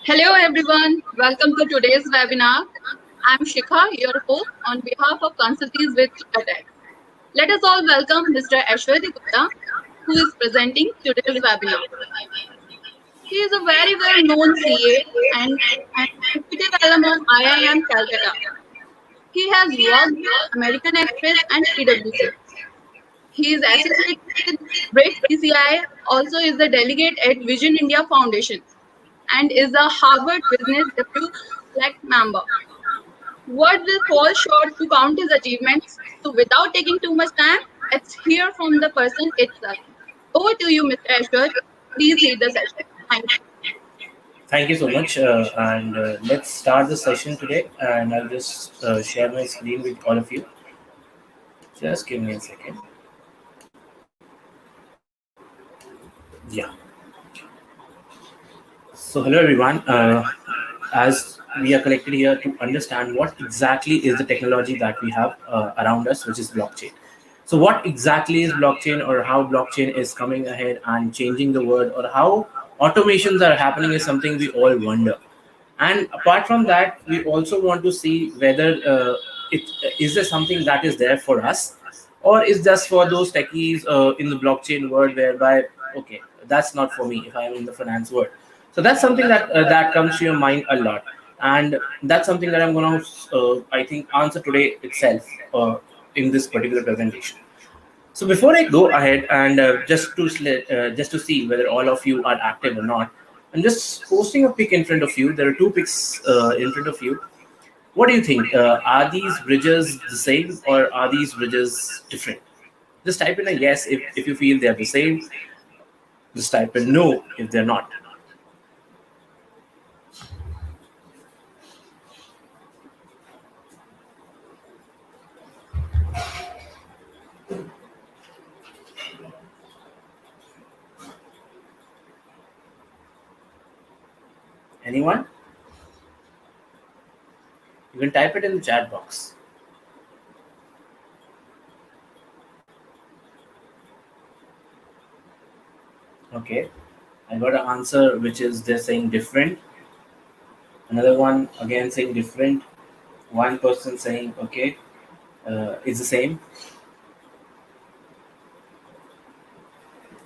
Hello everyone, welcome to today's webinar. I'm Shikha, your host on behalf of ConsultEase with ClearTax. Let us all welcome Mr. Aishwary Gupta, who is presenting today's webinar. He is a very well-known CA and executive alum of IIM Calcutta. He has worked with American Express and PwC. He is associated with Brit PCI, also is the delegate at Vision India Foundation, and is a Harvard Business Review Select member. Words will fall short to count his achievements, so without taking too much time, let's hear from the person itself. Over to you, Mr. Ashwar. Please lead the session. Thank you. Thank you so much, and let's start the session today. And I'll just share my screen with all of you. Just give me a second. Yeah. So hello everyone. As we are collected here to understand what exactly is the technology that we have around us, which is blockchain. So what exactly is blockchain, or how blockchain is coming ahead and changing the world, or how automations are happening, is something we all wonder. And apart from that, we also want to see whether is there something that is there for us, or is just for those techies in the blockchain world, whereby, okay, that's not for me if I am in the finance world. So that's something that comes to your mind a lot, and that's something that I'm going to, I think, answer today itself in this particular presentation. So before I go ahead and just to see whether all of you are active or not, I'm just posting a pic in front of you. There are two pics in front of you. What do you think? Are these bridges the same, or are these bridges different? Just type in a yes if you feel they're the same. Just type in no if they're not. Anyone? You can type it in the chat box. Okay, I got an answer which is they're saying different. Another one again saying different. One person saying okay, it's the same.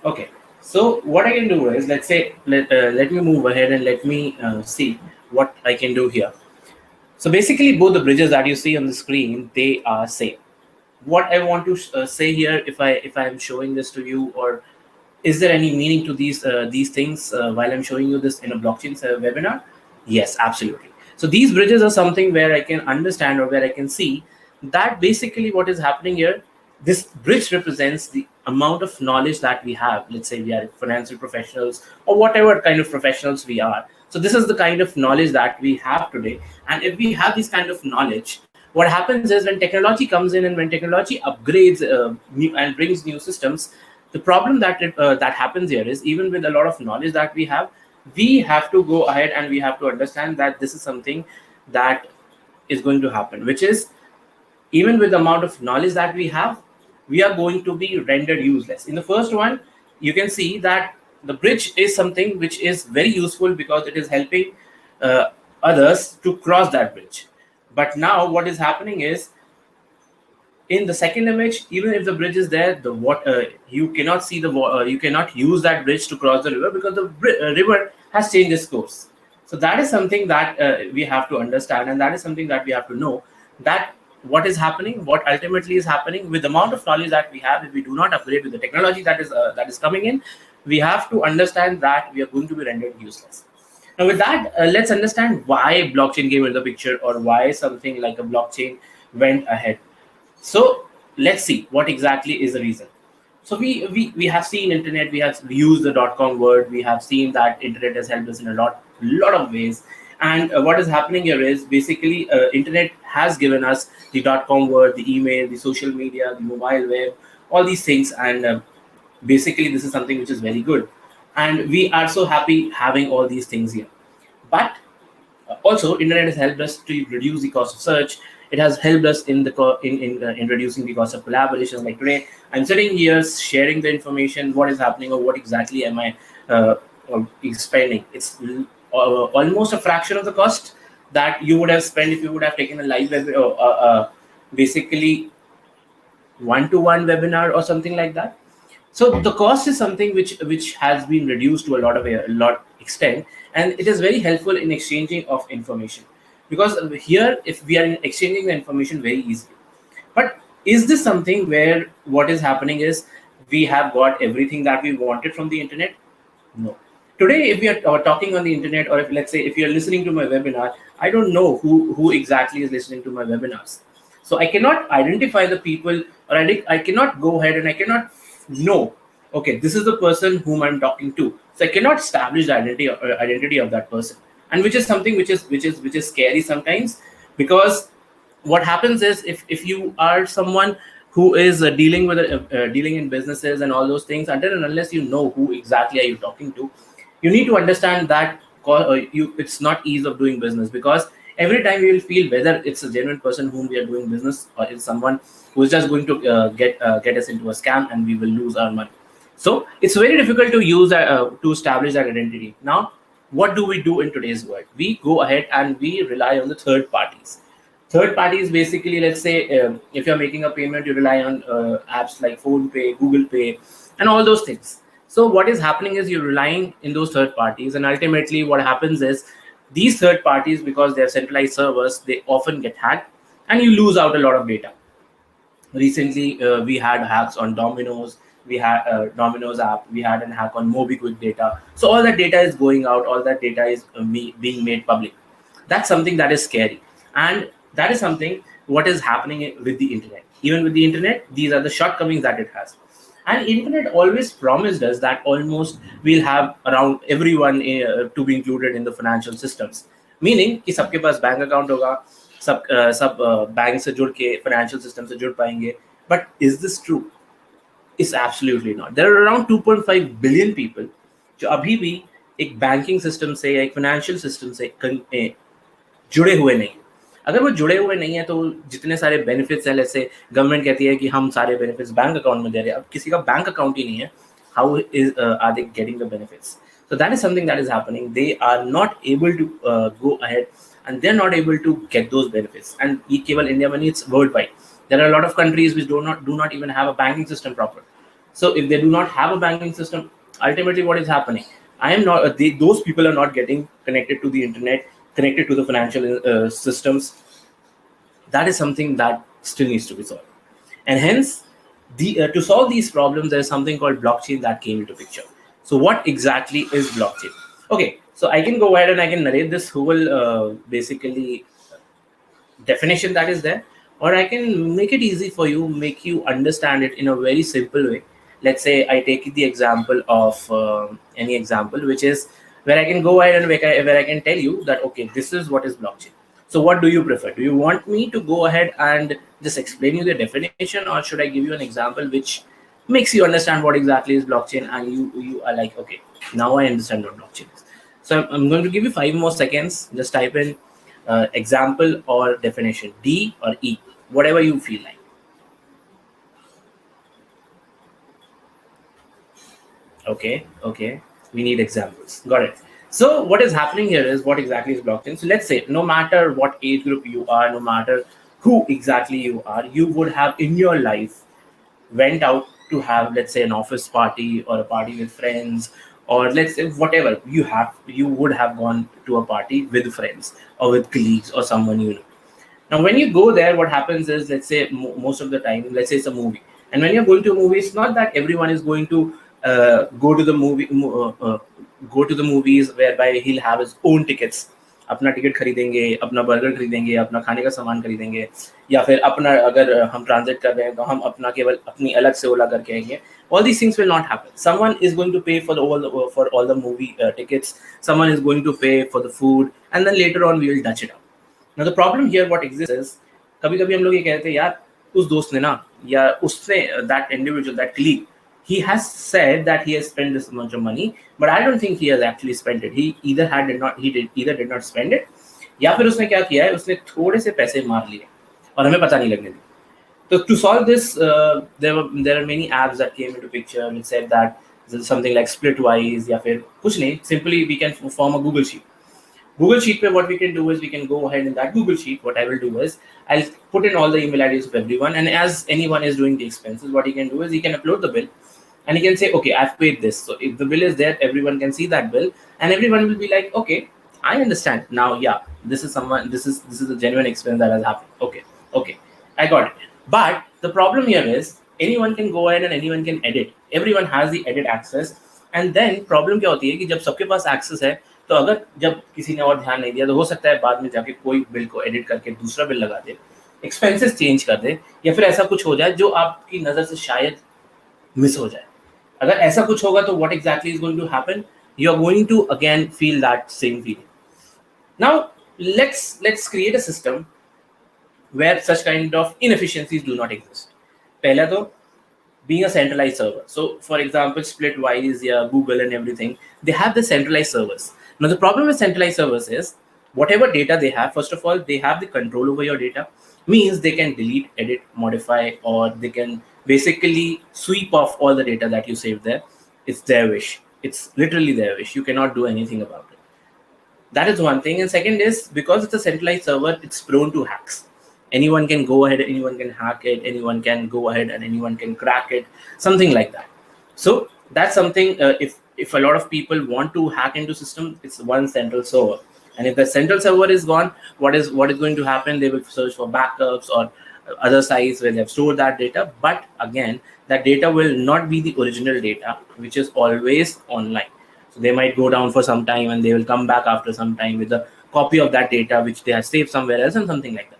Okay, so what I can do is, let's say, let me move ahead and let me see what I can do here. So basically, both the bridges that you see on the screen, they are same. What I want to say here, if I am showing this to you, or is there any meaning to these things while I'm showing you this in a blockchain webinar? Yes, absolutely. So these bridges are something where I can understand, or where I can see that basically what is happening here. This bridge represents the amount of knowledge that we have. Let's say we are financial professionals, or whatever kind of professionals we are. So this is the kind of knowledge that we have today. And if we have this kind of knowledge, what happens is, when technology comes in and when technology upgrades and brings new systems, the problem that happens here is, even with a lot of knowledge that we have to go ahead and we have to understand that this is something that is going to happen, which is, even with the amount of knowledge that we have, we are going to be rendered useless. In the first one, you can see that the bridge is something which is very useful because it is helping others to cross that bridge. But now what is happening is, in the second image, even if the bridge is there, the water, you cannot see the water, you cannot use that bridge to cross the river, because the river has changed its course. So that is something that we have to understand, and that is something that we have to know, that what is happening, what ultimately is happening with the amount of knowledge that we have. If we do not upgrade with the technology that is coming in, we have to understand that we are going to be rendered useless. Now with that, let's understand why blockchain came into the picture, or why something like a blockchain went ahead. So let's see what exactly is the reason. So we have seen internet, we have used the .com word, we have seen that internet has helped us in a lot of ways. And what is happening here is, basically, internet has given us the .com word, the email, the social media, the mobile web, all these things. And basically, this is something which is very good. And we are so happy having all these things here. But also, internet has helped us to reduce the cost of search. It has helped us in reducing the cost of collaboration. Like today, I'm sitting here sharing the information, what is happening, or what exactly am I spending. It's almost a fraction of the cost that you would have spent if you would have taken a live basically one-to-one webinar or something like that. So the cost is something which has been reduced to a lot extent, and it is very helpful in exchanging of information, because here if we are exchanging the information very easily. But is this something where what is happening is we have got everything that we wanted from the internet? No. Today, if we are talking on the internet, or if let's say if you are listening to my webinar, I don't know who exactly is listening to my webinars. So I cannot identify the people, or I cannot go ahead and I cannot know, okay, this is the person whom I'm talking to. So I cannot establish the identity of that person, and which is something which is scary sometimes, because what happens is if you are someone who is dealing with dealing in businesses and all those things, until and unless you know who exactly are you talking to, you need to understand that it's not ease of doing business, because every time you will feel whether it's a genuine person whom we are doing business, or it's someone who is just going to get us into a scam and we will lose our money. So it's very difficult to use to establish that identity. Now, what do we do in today's world? We go ahead and we rely on the third parties. Third parties, basically, let's say if you're making a payment, you rely on apps like Phone Pay, Google Pay, and all those things. So what is happening is you're relying in those third parties, and ultimately what happens is these third parties, because they're centralized servers, they often get hacked and you lose out a lot of data. Recently, we had hacks on Domino's. We had Domino's app. We had a hack on MobiQuick data. So all that data is going out. All that data is being made public. That's something that is scary, and that is something what is happening with the internet. Even with the internet, these are the shortcomings that it has. And internet always promised us that almost we'll have around everyone to be included in the financial systems, meaning कि सबके पास bank account होगा, सब bank से जुड़ के financial system से जुड़ पाएंगे. But is this true? It's absolutely not. There are around 2.5 billion people जो अभी भी एक banking system से या एक financial system से जुड़े हुए नहीं. अगर वो जुड़े हुए नहीं है तो जितने सारे बेनिफिट्स हैं, जैसे गवर्नमेंट कहती है कि हम सारे बेनिफिट्स बैंक अकाउंट में दे रहे हैं, अब किसी का बैंक अकाउंट ही नहीं है, how is are they getting the benefits? So that is something that is happening. They are not able to go ahead and they're not able to get those benefits. And ये केवल India में नहीं, it's worldwide. There are a lot of countries which do not even have a banking system proper. So if they do not have a banking system, ultimately what is happening? Those people are not getting connected to the internet, connected to the financial systems. That is something that still needs to be solved. And hence, to solve these problems, there is something called blockchain that came into picture. So what exactly is blockchain? Okay, so I can go ahead and I can narrate this whole basically definition that is there, or I can make it easy for you, make you understand it in a very simple way. Let's say I take the example of any example, which is where I can go ahead and where I can tell you that, okay, this is what is blockchain. So what do you prefer? Do you want me to go ahead and just explain you the definition, or should I give you an example which makes you understand what exactly is blockchain, and you are like, okay, now I understand what blockchain is. So I'm going to give you 5 more seconds. Just type in example or definition, D or E, whatever you feel like. Okay, we need examples. Got it. So what is happening here is, what exactly is blockchain? So let's say no matter what age group you are, no matter who exactly you are, you would have in your life went out to have, let's say, an office party or a party with friends, or let's say whatever you would have gone to a party with friends or with colleagues or someone you know. Now when you go there, what happens is, let's say most of the time, let's say it's a movie, and when you're going to a movie, it's not that everyone is going to go to the movies whereby he'll have his own tickets. अपना ticket खरीदेंगे, अपना burger खरीदेंगे, अपना खाने का सामान खरीदेंगे, या फिर अपना अगर हम ट्रांजिट कर रहे हैं तो हम अपना केवल अपनी अलग से ओला करके आएंगे. All these things will not happen. Someone is going to pay for all the movie tickets. Someone is going to pay for the food, and then later on we will touch it up. Now the problem here what exists is, कभी-कभी हम लोग ये कहते हैं यार उस दोस्त ने ना, या उसने, that individual, that colleague, he has said that he has spent this much of money, but I don't think he has actually spent it. He either did not spend it, या फिर उसने क्या किया है, उसने थोड़े से पैसे मार लिए और हमें पता नहीं लगने दिया. So to solve this, there are many apps that came into picture and said that something like Splitwise, या फिर कुछ नहीं, simply we can form a Google sheet. Google Sheet where what we can do is we can go ahead in that Google Sheet. What I will do is I'll put in all the email IDs of everyone, and as anyone is doing the expenses, what he can do is he can upload the bill, and he can say, okay, I've paid this. So if the bill is there, everyone can see that bill, and everyone will be like, okay, I understand now. Yeah, this is someone. This is a genuine expense that has happened. Okay, I got it. But the problem here is anyone can go ahead and anyone can edit. Everyone has the edit access, and then problem क्या होती है कि जब सबके पास access है, तो अगर जब किसी ने और ध्यान नहीं दिया तो हो सकता है बाद में जाके कोई बिल को एडिट करके दूसरा बिल लगा दे, एक्सपेंसेस चेंज कर दे, या फिर ऐसा कुछ हो जाए जो आपकी नजर से शायद मिस हो जाए. अगर ऐसा कुछ होगा तो what exactly is going to happen? You are going to again feel that same feeling. Now let's create a system where such kind of inefficiencies do not exist. पहला तो being a centralized server. So for example, Splitwise, yeah, Google and everything, they have the centralized servers. Now the problem with centralized servers is whatever data they have, first of all, they have the control over your data, means they can delete, edit, modify, or they can basically sweep off all the data that you saved there. It's their wish. It's literally their wish. You cannot do anything about it. That is one thing. And second is because it's a centralized server, it's prone to hacks. Anyone can go ahead, anyone can hack it, anyone can go ahead and anyone can crack it, something like that. So that's something, if a lot of people want to hack into system, it's one central server. And if the central server is gone, what is going to happen? They will search for backups or other sites where they have stored that data. But again, that data will not be the original data, which is always online. So they might go down for some time and they will come back after some time with a copy of that data, which they have saved somewhere else and something like that.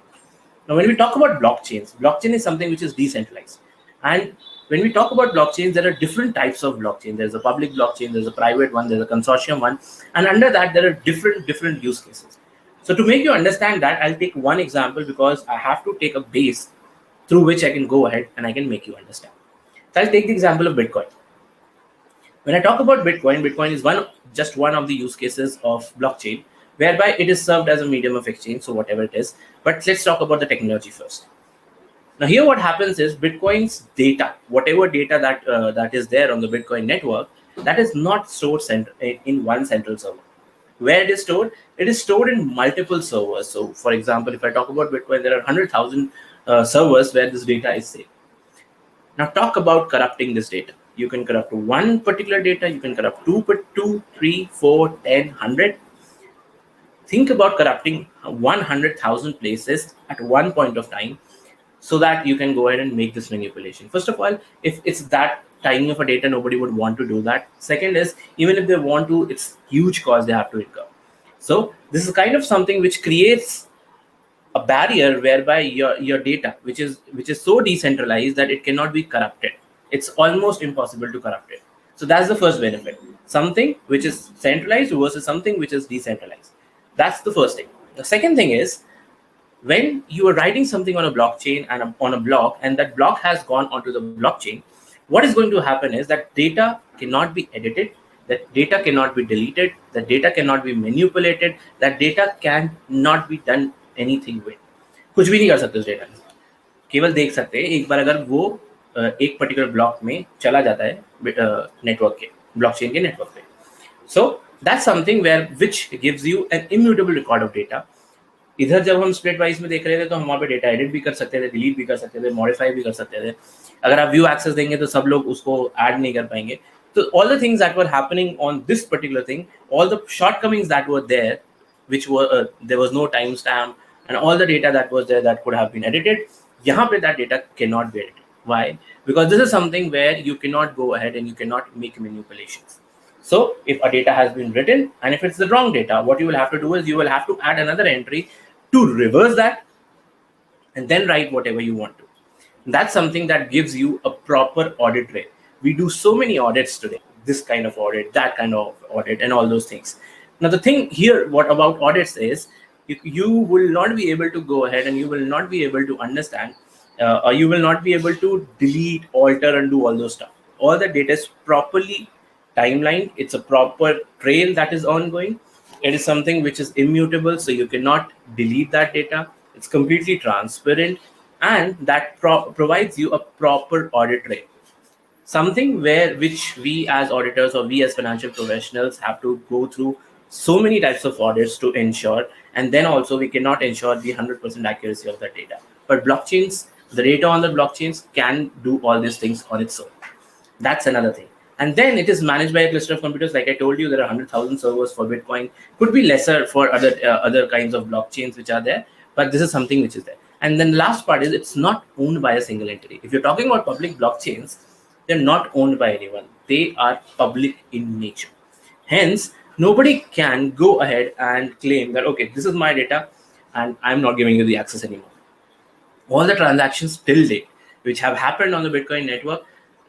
Now, when we talk about blockchains, blockchain is something which is decentralized. And when we talk about blockchains, there are different types of blockchain. There's a public blockchain, there's a private one, there's a consortium one. And under that, there are different use cases. So to make you understand that, I'll take one example because I have to take a base through which I can go ahead and I can make you understand. So I'll take the example of Bitcoin. When I talk about Bitcoin, Bitcoin is just one of the use cases of blockchain, whereby it is served as a medium of exchange, so whatever it is. But let's talk about the technology first. Now here what happens is Bitcoin's data, whatever data that is there on the Bitcoin network, that is not stored in one central server. Where it is stored? It is stored in multiple servers. So for example, if I talk about Bitcoin, there are 100,000 servers where this data is saved. Now talk about corrupting this data. You can corrupt one particular data, you can corrupt 2, 3, 4, 10, 100. Think about corrupting 100,000 places at one point of time so that you can go ahead and make this manipulation. First of all, if it's that tiny of a data, nobody would want to do that. Second is, even if they want to, it's huge cost they have to incur. So this is kind of something which creates a barrier whereby your data, which is so decentralized that it cannot be corrupted. It's almost impossible to corrupt it. So that's the first benefit. Something which is centralized versus something which is decentralized. That's the first thing. The second thing is, when you are writing something on a blockchain and on a block, and that block has gone onto the blockchain, what is going to happen is that data cannot be edited, that data cannot be deleted, that data cannot be manipulated, that data cannot be done anything with. कुछ भी नहीं कर सकते उस data के साथ, केवल देख सकते हैं एक बार अगर वो एक पर्टिकुलर ब्लॉक में चला जाता है नेटवर्क के, ब्लॉकचेन के नेटवर्क पे. So that's something where which gives you an immutable record of data. इधर जब हम स्प्लिट वाइज में देख रहे थे तो हम वहाँ पे डेटा एडिट भी कर सकते थे, डिलीट भी कर सकते थे, मॉडिफाई भी कर सकते थे. अगर आप व्यू एक्सेस देंगे तो सब लोग उसको ऐड नहीं कर पाएंगे. तो all the things that were happening on this particular thing, all the shortcomings that were there, which were there was no timestamp, and all the data that was there that could have been edited, yahan pe that data cannot be edited. Why? Because this is something where you cannot go ahead and you cannot make manipulations. So if a data has been written and if it's the wrong data, what you will have to do is you will have to add another entry to reverse that and then write whatever you want to. That's something that gives you a proper audit trail. We do so many audits today, this kind of audit, that kind of audit, and all those things. Now the thing here, what about audits is, you will not be able to go ahead and you will not be able to understand, or you will not be able to delete, alter, and do all those stuff. All the data is properly timelined. It's a proper trail that is ongoing. It is something which is immutable, so you cannot delete that data. It's completely transparent, and that provides you a proper audit trail. Something which we as auditors or we as financial professionals have to go through so many types of audits to ensure, and then also we cannot ensure the 100% accuracy of the data. But blockchains, the data on the blockchains can do all these things on its own. That's another thing. And then it is managed by a cluster of computers. Like I told you, there are 100,000 servers for Bitcoin. Could be lesser for other kinds of blockchains which are there, but this is something which is there. And then the last part is it's not owned by a single entity. If you're talking about public blockchains, they're not owned by anyone. They are public in nature. Hence, nobody can go ahead and claim that, okay, this is my data and I'm not giving you the access anymore. All the transactions till date which have happened on the Bitcoin network,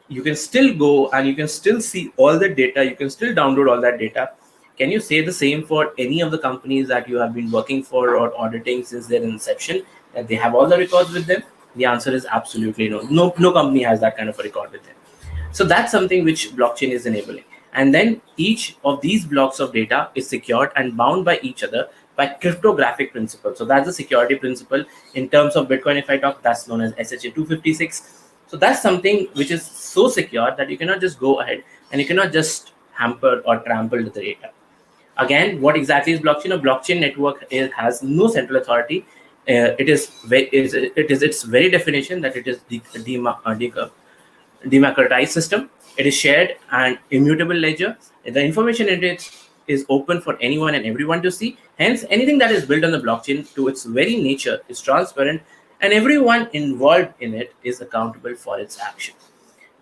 you can still go and you can still see all the data. You can still download all that data. Can you say the same for any of the companies that you have been working for or auditing since their inception, that they have all the records with them? The answer is absolutely no. No company has that kind of a record with them. So that's something which blockchain is enabling. And then each of these blocks of data is secured and bound by each other by cryptographic principle. So that's the security principle. In terms of Bitcoin, if I talk, that's known as SHA 256. So that's something which is so secure that you cannot just go ahead and you cannot just hamper or trample the data. Again, what exactly is blockchain? A blockchain network has no central authority. It is its very definition that it is democratized system. It is shared and immutable ledger. The information in it is open for anyone and everyone to see. Hence, anything that is built on the blockchain to its very nature is transparent, and everyone involved in it is accountable for its actions.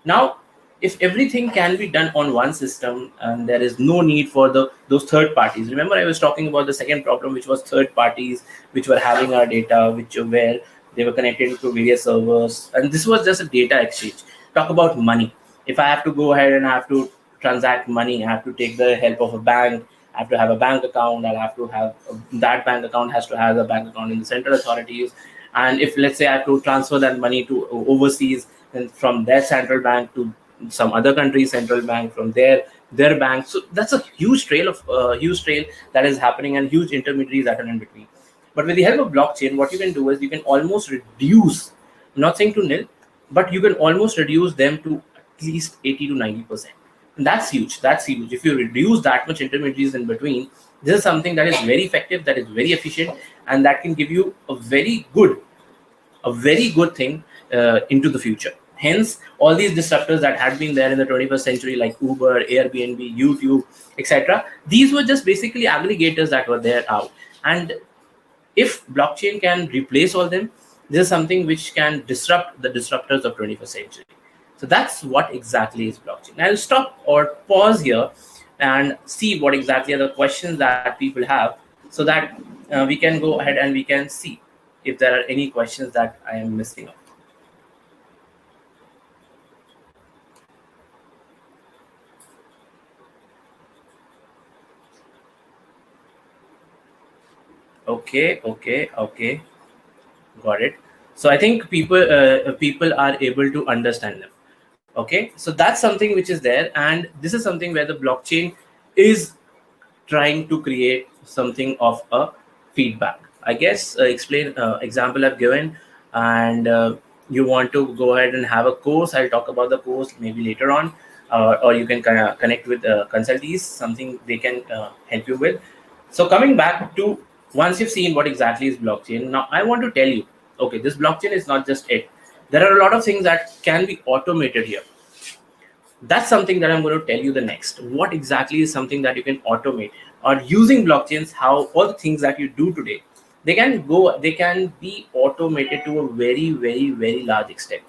Now, if everything can be done on one system and there is no need for those third parties. Remember, I was talking about the second problem, which was third parties which were having our data, where they were connected to various servers, and this was just a data exchange. Talk about money. If I have to go ahead and I have to transact money, I have to take the help of a bank. I have to have a bank account. I'll have to have that bank account has to have a bank account in the central authorities. And if, let's say, I have to transfer that money to overseas, and from their central bank to some other country's central bank, from their bank, so that's a huge trail that is happening, and huge intermediaries that are in between. But with the help of blockchain, what you can do is you can almost reduce, I'm not saying to nil, but you can almost reduce them to at least 80 to 90%. And that's huge. That's huge. If you reduce that much intermediaries in between, this is something that is very effective, that is very efficient, and that can give you a very good thing into the future. Hence, all these disruptors that had been there in the 21st century, like Uber, Airbnb, YouTube, etc., these were just basically aggregators that were there out. And if blockchain can replace all them, this is something which can disrupt the disruptors of 21st century. So that's what exactly is blockchain. I'll stop or pause here and see what exactly are the questions that people have, so that we can go ahead and we can see if there are any questions that I am missing out. Okay, got it. So I think people are able to understand them. Okay, so that's something which is there, and this is something where the blockchain is trying to create something of a feedback. I guess example I've given, and you want to go ahead and have a course. I'll talk about the course maybe later on, or you can connect with ConsultEase, something they can help you with. So coming back to, once you've seen what exactly is blockchain, now I want to tell you, okay, this blockchain is not just it. There are a lot of things that can be automated here. That's something that I'm going to tell you the next. What exactly is something that you can automate, or using blockchains, how all the things that you do today, they can be automated to a very, very, very large extent.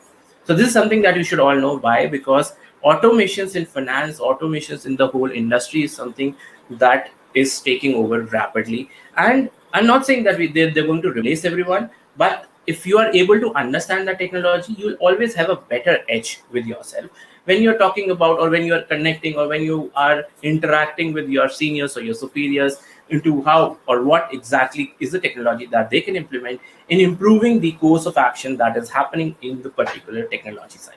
So this is something that you should all know. Why? Because automations in finance, automations in the whole industry is something that is taking over rapidly. And I'm not saying that they're going to replace everyone, but if you are able to understand the technology, you will always have a better edge with yourself when you're talking about, or when you're connecting, or when you are interacting with your seniors or your superiors into how or what exactly is the technology that they can implement in improving the course of action that is happening in the particular technology side.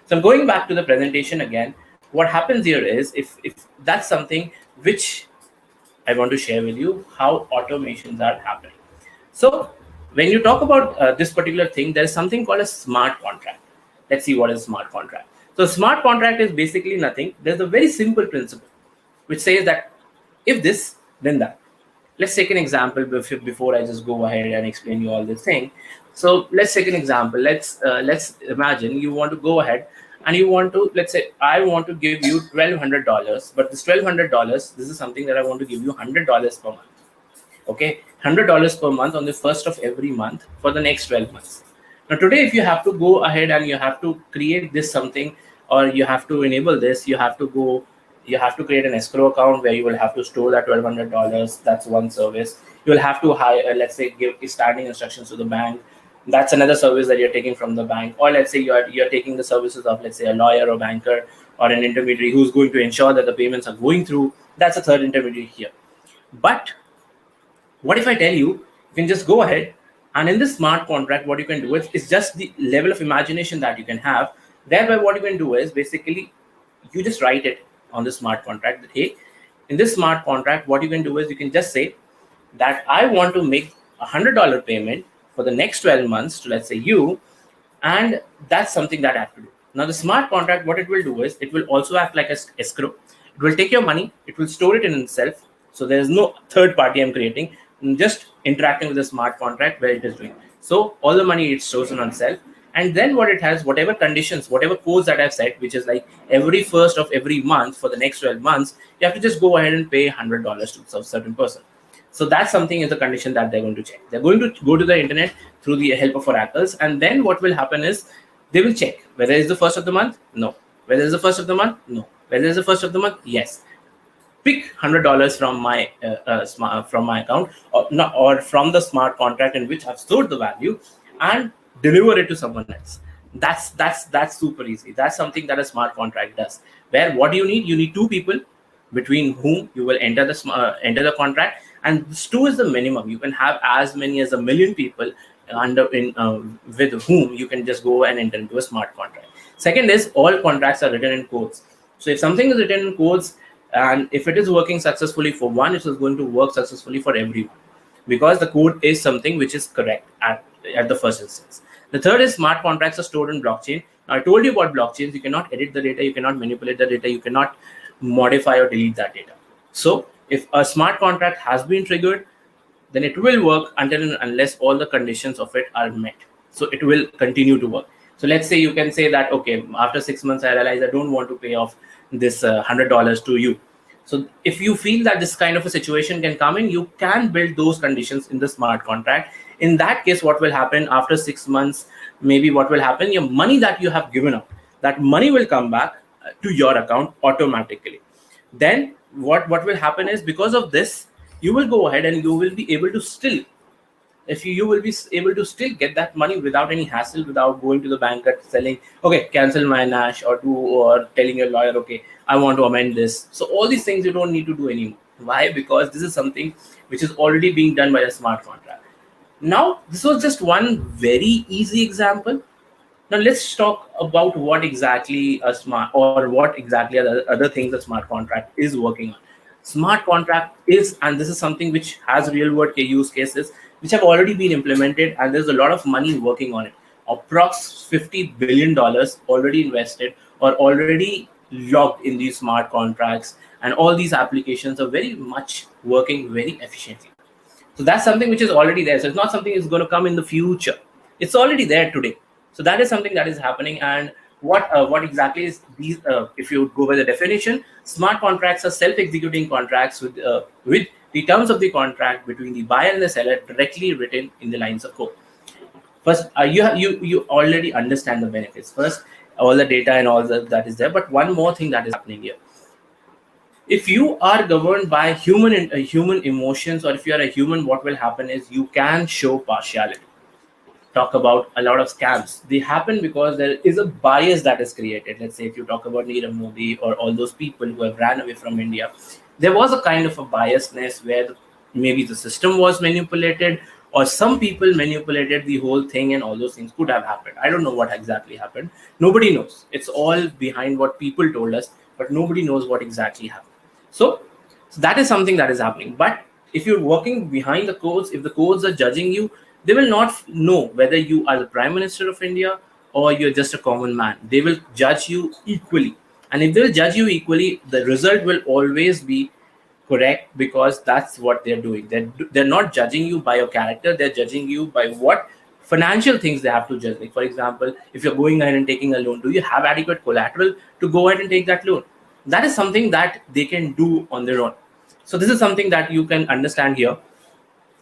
So I'm going back to the presentation again. What happens here is, if that's something which I want to share with you, how automations are happening. So when you talk about this particular thing, there is something called a smart contract. Let's see what is smart contract. So smart contract is basically nothing. There's a very simple principle which says that if this, than that. Let's take an example before I just go ahead and explain you all this thing. So let's take an example. Let's imagine you want to go ahead and you want to, let's say I want to give you $1,200, but this $1,200, this is something that I want to give you $100 per month. Okay, $100 per month on the first of every month for the next 12 months. Now today, if you have to go ahead and you have to create this something, or you have to enable this, you have to create an escrow account where you will have to store that $1,200. That's one service. You will have to hire, let's say, give standing instructions to the bank. That's another service that you're taking from the bank. Or let's say you're taking the services of, let's say, a lawyer or banker or an intermediary who's going to ensure that the payments are going through. That's a third intermediary here. But what if I tell you can just go ahead and in this smart contract, what you can do is just the level of imagination that you can have. Thereby, what you can do is basically you just write it on the smart contract that, hey, in this smart contract, what you can do is you can just say that I want to make $100 payment for the next 12 months to, let's say, you, and that's something that I have to do. Now, the smart contract, what it will do is it will also act like a escrow. It will take your money, it will store it in itself. So there is no third party I'm creating. I'm just interacting with the smart contract where it is doing. So all the money it's chosen on itself. And then what it has, whatever conditions, whatever codes that I've set, which is like every first of every month for the next 12 months, you have to just go ahead and pay $100 to a certain person. So that's something is the condition that they're going to check. They're going to go to the internet through the help of oracles. And then what will happen is they will check whether it's the first of the month, no. Whether it's the first of the month, no. Whether it's the first of the month, yes. Pick $100 from my account, or from the smart contract in which I've stored the value, and deliver it to someone else. That's super easy. That's something that a smart contract does. Where what do you need? You need two people between whom you will enter the contract, and this two is the minimum. You can have as many as 1 million people with whom you can just go and enter into a smart contract. Second is all contracts are written in codes. So if something is written in codes, and if it is working successfully for one, it is going to work successfully for everyone, because the code is something which is correct at the first instance. The third is smart contracts are stored in blockchain. Now, I told you about blockchains. You cannot edit the data, you cannot manipulate the data, you cannot modify or delete that data. So if a smart contract has been triggered, then it will work until and unless all the conditions of it are met. So it will continue to work. So let's say you can say that, okay, after 6 months, I realize I don't want to pay off this $100 to you. So if you feel that this kind of a situation can come in, you can build those conditions in the smart contract. In that case, what will happen after 6 months, maybe what will happen, your money that you have given up, that money will come back to your account automatically. Then what will happen is, because of this, you will go ahead and you will be able to still, you will be able to still get that money without any hassle, without going to the bank and telling, okay, cancel my Nash, or telling your lawyer, okay, I want to amend this. So all these things you don't need to do anymore. Why? Because this is something which is already being done by a smart contract. Now, this was just one very easy example. Now let's talk about what exactly are the other things a smart contract is working on. Smart contract is, and this is something which has real world use cases which have already been implemented, and there's a lot of money working on it. Approx $50 billion already invested or already logged in these smart contracts, and all these applications are very much working very efficiently. So that's something which is already there. So it's not something that's going to come in the future. It's already there today. So that is something that is happening. And what exactly is these? If you go by the definition, smart contracts are self-executing contracts with the terms of the contract between the buyer and the seller directly written in the lines of code. First, you already understand the benefits. First, all the data and all that is there. But one more thing that is happening here. If you are governed by human emotions, or if you are a human, what will happen is you can show partiality. Talk about a lot of scams. They happen because there is a bias that is created. Let's say if you talk about Nirav Modi or all those people who have ran away from India, there was a kind of a biasness where maybe the system was manipulated, or some people manipulated the whole thing, and all those things could have happened. I don't know what exactly happened. Nobody knows. It's all behind what people told us, but nobody knows what exactly happened. So that is something that is happening. But if you're working behind the codes, if the codes are judging you, they will not know whether you are the Prime Minister of India or you're just a common man. They will judge you equally. And if they will judge you equally, the result will always be correct, because that's what they're doing. They're not judging you by your character, they're judging you by what financial things they have to judge. Like, for example, if you're going ahead and taking a loan, do you have adequate collateral to go ahead and take that loan? That is something that they can do on their own. So this is something that you can understand here,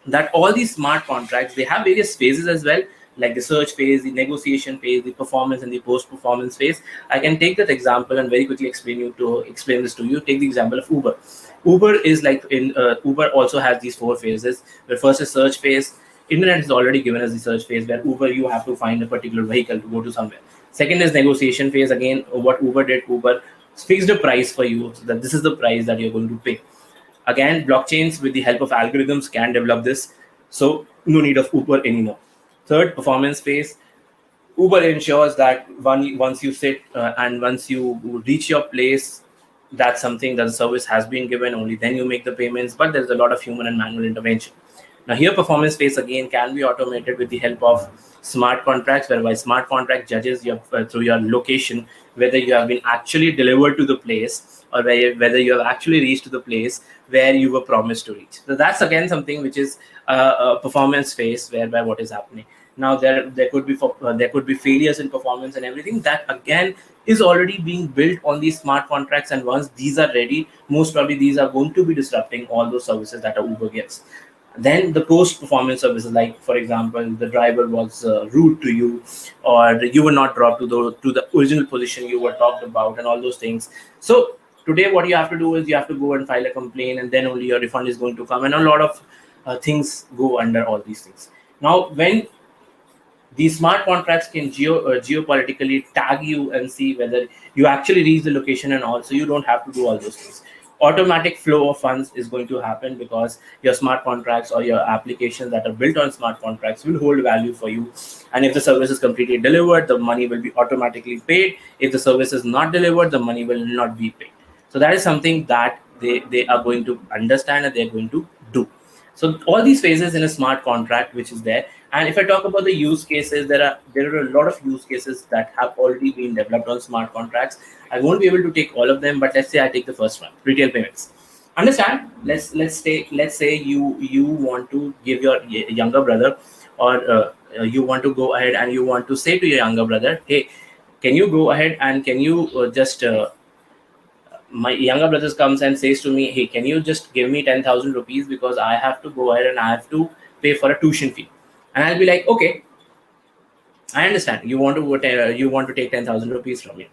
that all these smart contracts, they have various phases as well, like the search phase, the negotiation phase, the performance, and the post-performance phase. I can take that example and very quickly explain this to you. Take the example of Uber. Uber is like in Uber also has these 4 phases. The first is search phase. Internet is already given as the search phase, where Uber, you have to find a particular vehicle to go to somewhere. Second is negotiation phase. Again, what Uber did, Uber fixed a price for you, so that this is the price that you're going to pay. Again, blockchains with the help of algorithms can develop this, so no need of Uber anymore. Third, performance phase. Uber ensures that once you sit and once you reach your place, that's something that the service has been given, only then you make the payments, but there's a lot of human and manual intervention. Now here, performance phase again can be automated with the help of smart contracts, whereby smart contract judges your through your location whether you have been actually delivered to the place, or whether you have actually reached to the place where you were promised to reach. So that's again something which is a performance phase, whereby what is happening. Now there could be failures in performance and everything. That again is already being built on these smart contracts, and once these are ready, most probably these are going to be disrupting all those services that Uber gives. Then the post-performance services, like for example, the driver was rude to you, or you were not dropped to the original position you were talked about, and all those things. So today, what you have to do is you have to go and file a complaint, and then only your refund is going to come, and a lot of things go under all these things. Now, when these smart contracts can geopolitically tag you and see whether you actually reach the location, and also you don't have to do all those things. Automatic flow of funds is going to happen, because your smart contracts or your applications that are built on smart contracts will hold value for you. And if the service is completely delivered, the money will be automatically paid. If the service is not delivered, the money will not be paid. So that is something that they are going to understand and they're going to do. So all these phases in a smart contract which is there. And if I talk about the use cases, there are a lot of use cases that have already been developed on smart contracts. I won't be able to take all of them, but let's say I take the first one, retail payments. Understand? Let's say you want to give your younger brother, or you want to go ahead and you want to say to your younger brother, hey, can you go ahead and can you just my younger brother comes and says to me, hey, can you just give me 10,000 rupees, because I have to go ahead and I have to pay for a tuition fee. And I'll be like, okay, I understand you want to take 10,000 rupees from me,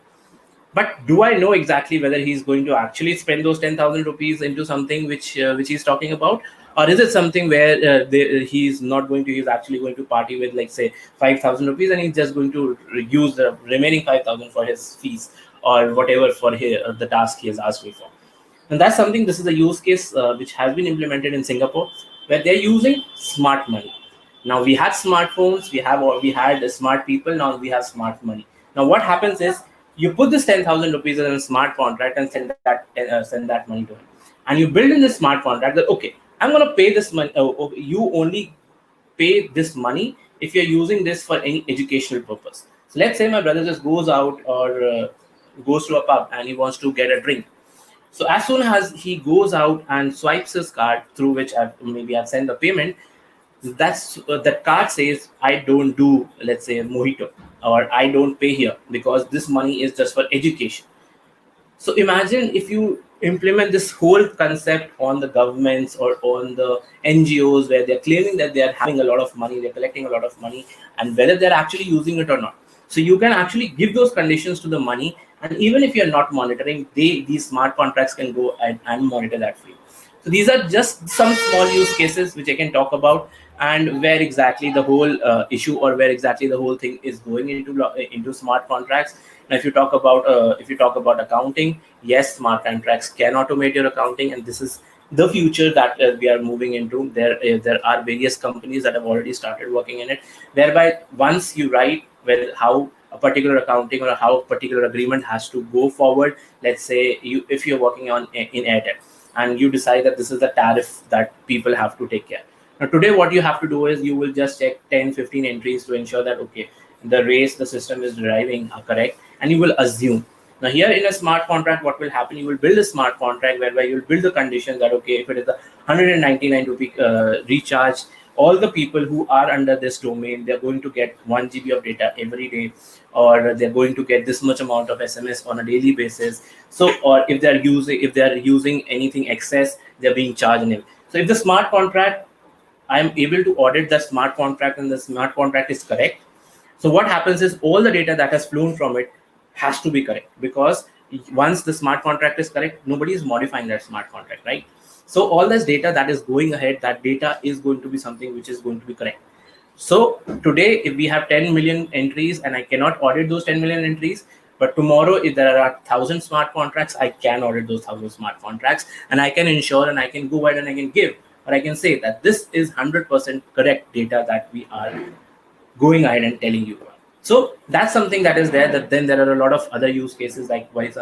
but do I know exactly whether he's going to actually spend those 10,000 rupees into something which he's talking about, or is it something where he's not going to, he's actually going to party with, like say 5,000 rupees, and he's just going to use the remaining 5,000 for his fees or whatever for the task he has asked me for. And that's something, this is a use case which has been implemented in Singapore, where they're using smart money. Now we had smartphones, we had smart people, now we have smart money. Now what happens is, you put this 10,000 rupees in a smart contract and send that money to him, and you build in this smart contract that, okay, I'm going to pay this money. You only pay this money if you're using this for any educational purpose. So let's say my brother just goes out or goes to a pub and he wants to get a drink. So as soon as he goes out and swipes his card, through which I've sent the payment, that card says, I don't do, let's say, mojito, or I don't pay here because this money is just for education. So imagine if you implement this whole concept on the governments or on the NGOs, where they're claiming that they're having a lot of money, they're collecting a lot of money, and whether they're actually using it or not. So you can actually give those conditions to the money, and even if you're not monitoring, these smart contracts can go and monitor that for you. So these are just some small use cases which I can talk about, and where exactly the whole issue, or where exactly the whole thing is going into smart contracts. Now, if you talk about accounting, yes, smart contracts can automate your accounting, and this is the future that we are moving into. There are various companies that have already started working in it, whereby once you write how a particular accounting or how a particular agreement has to go forward. Let's say if you're working in Airtel, and you decide that this is the tariff that people have to take care. Now today what you have to do is, you will just check 10-15 entries to ensure that, okay, the rates the system is deriving are correct, and you will assume. Now here in a smart contract, what will happen? You will build a smart contract whereby you will build the condition that, okay, if it is a 199 rupee recharge, all the people who are under this domain, they're going to get 1 GB of data every day, or they're going to get this much amount of SMS on a daily basis. So, or if they're using anything excess, they're being charged. So if the smart contract, I'm able to audit the smart contract and the smart contract is correct. So what happens is all the data that has flown from it has to be correct, because once the smart contract is correct, nobody is modifying that smart contract, right? So all this data that is going ahead, that data is going to be something which is going to be correct. So today, if we have 10 million entries and I cannot audit those 10 million entries, but tomorrow, if there are 1,000 smart contracts, I can audit those 1,000 smart contracts, and I can ensure, and I can go ahead and I can give, or I can say that this is 100% correct data that we are going ahead and telling you about. So that's something that is there. That then there are a lot of other use cases like worry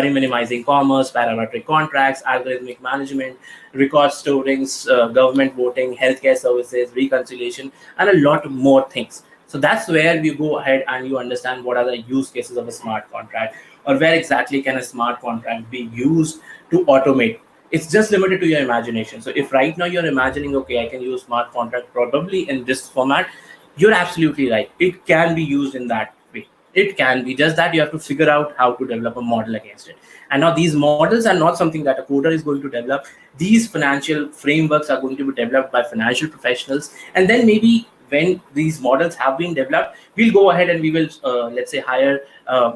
minimizing commerce, parametric contracts, algorithmic management, record storing, government voting, healthcare services, reconciliation, and a lot more things. So that's where we go ahead and you understand what are the use cases of a smart contract, or where exactly can a smart contract be used to automate. It's just limited to your imagination. So if right now you're imagining, okay, I can use smart contract probably in this format, you're absolutely right. It can be used in that way. It can be, just that you have to figure out how to develop a model against it. And now these models are not something that a coder is going to develop. These financial frameworks are going to be developed by financial professionals. And then maybe when these models have been developed, we'll go ahead and we will, let's say, hire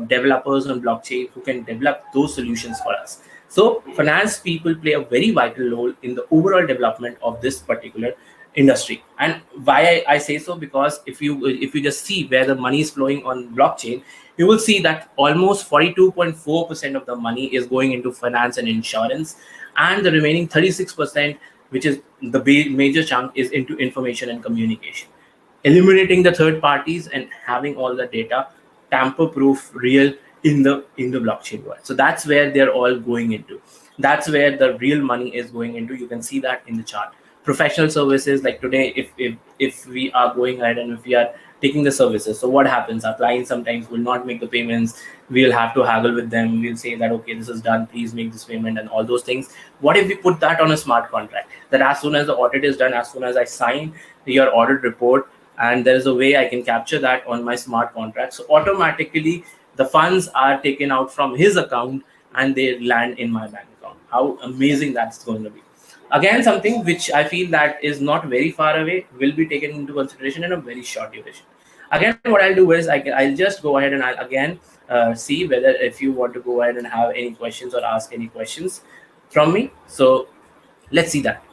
developers on blockchain who can develop those solutions for us. So finance people play a very vital role in the overall development of this particular industry. And why I say so, because if you just see where the money is flowing on blockchain, you will see that almost 42.4% of the money is going into finance and insurance, and the remaining 36%, which is the major chunk, is into information and communication. Eliminating the third parties and having all the data tamper proof, real, in the blockchain world. So that's where they're all going into. That's where the real money is going into. You can see that in the chart. Professional services, like today, if we are going ahead and if we are taking the services, so what happens? Our clients sometimes will not make the payments. We'll have to haggle with them. We'll say that, okay, this is done, please make this payment, and all those things. What if we put that on a smart contract, that as soon as the audit is done, as soon as I sign your audit report, and there is a way I can capture that on my smart contract, so automatically the funds are taken out from his account and they land in my bank account. How amazing that's going to be. Again, something which I feel that is not very far away, will be taken into consideration in a very short duration. Again, what I'll do is I'll just go ahead and I'll again see whether if you want to go ahead and have any questions or ask any questions from me. So let's see that.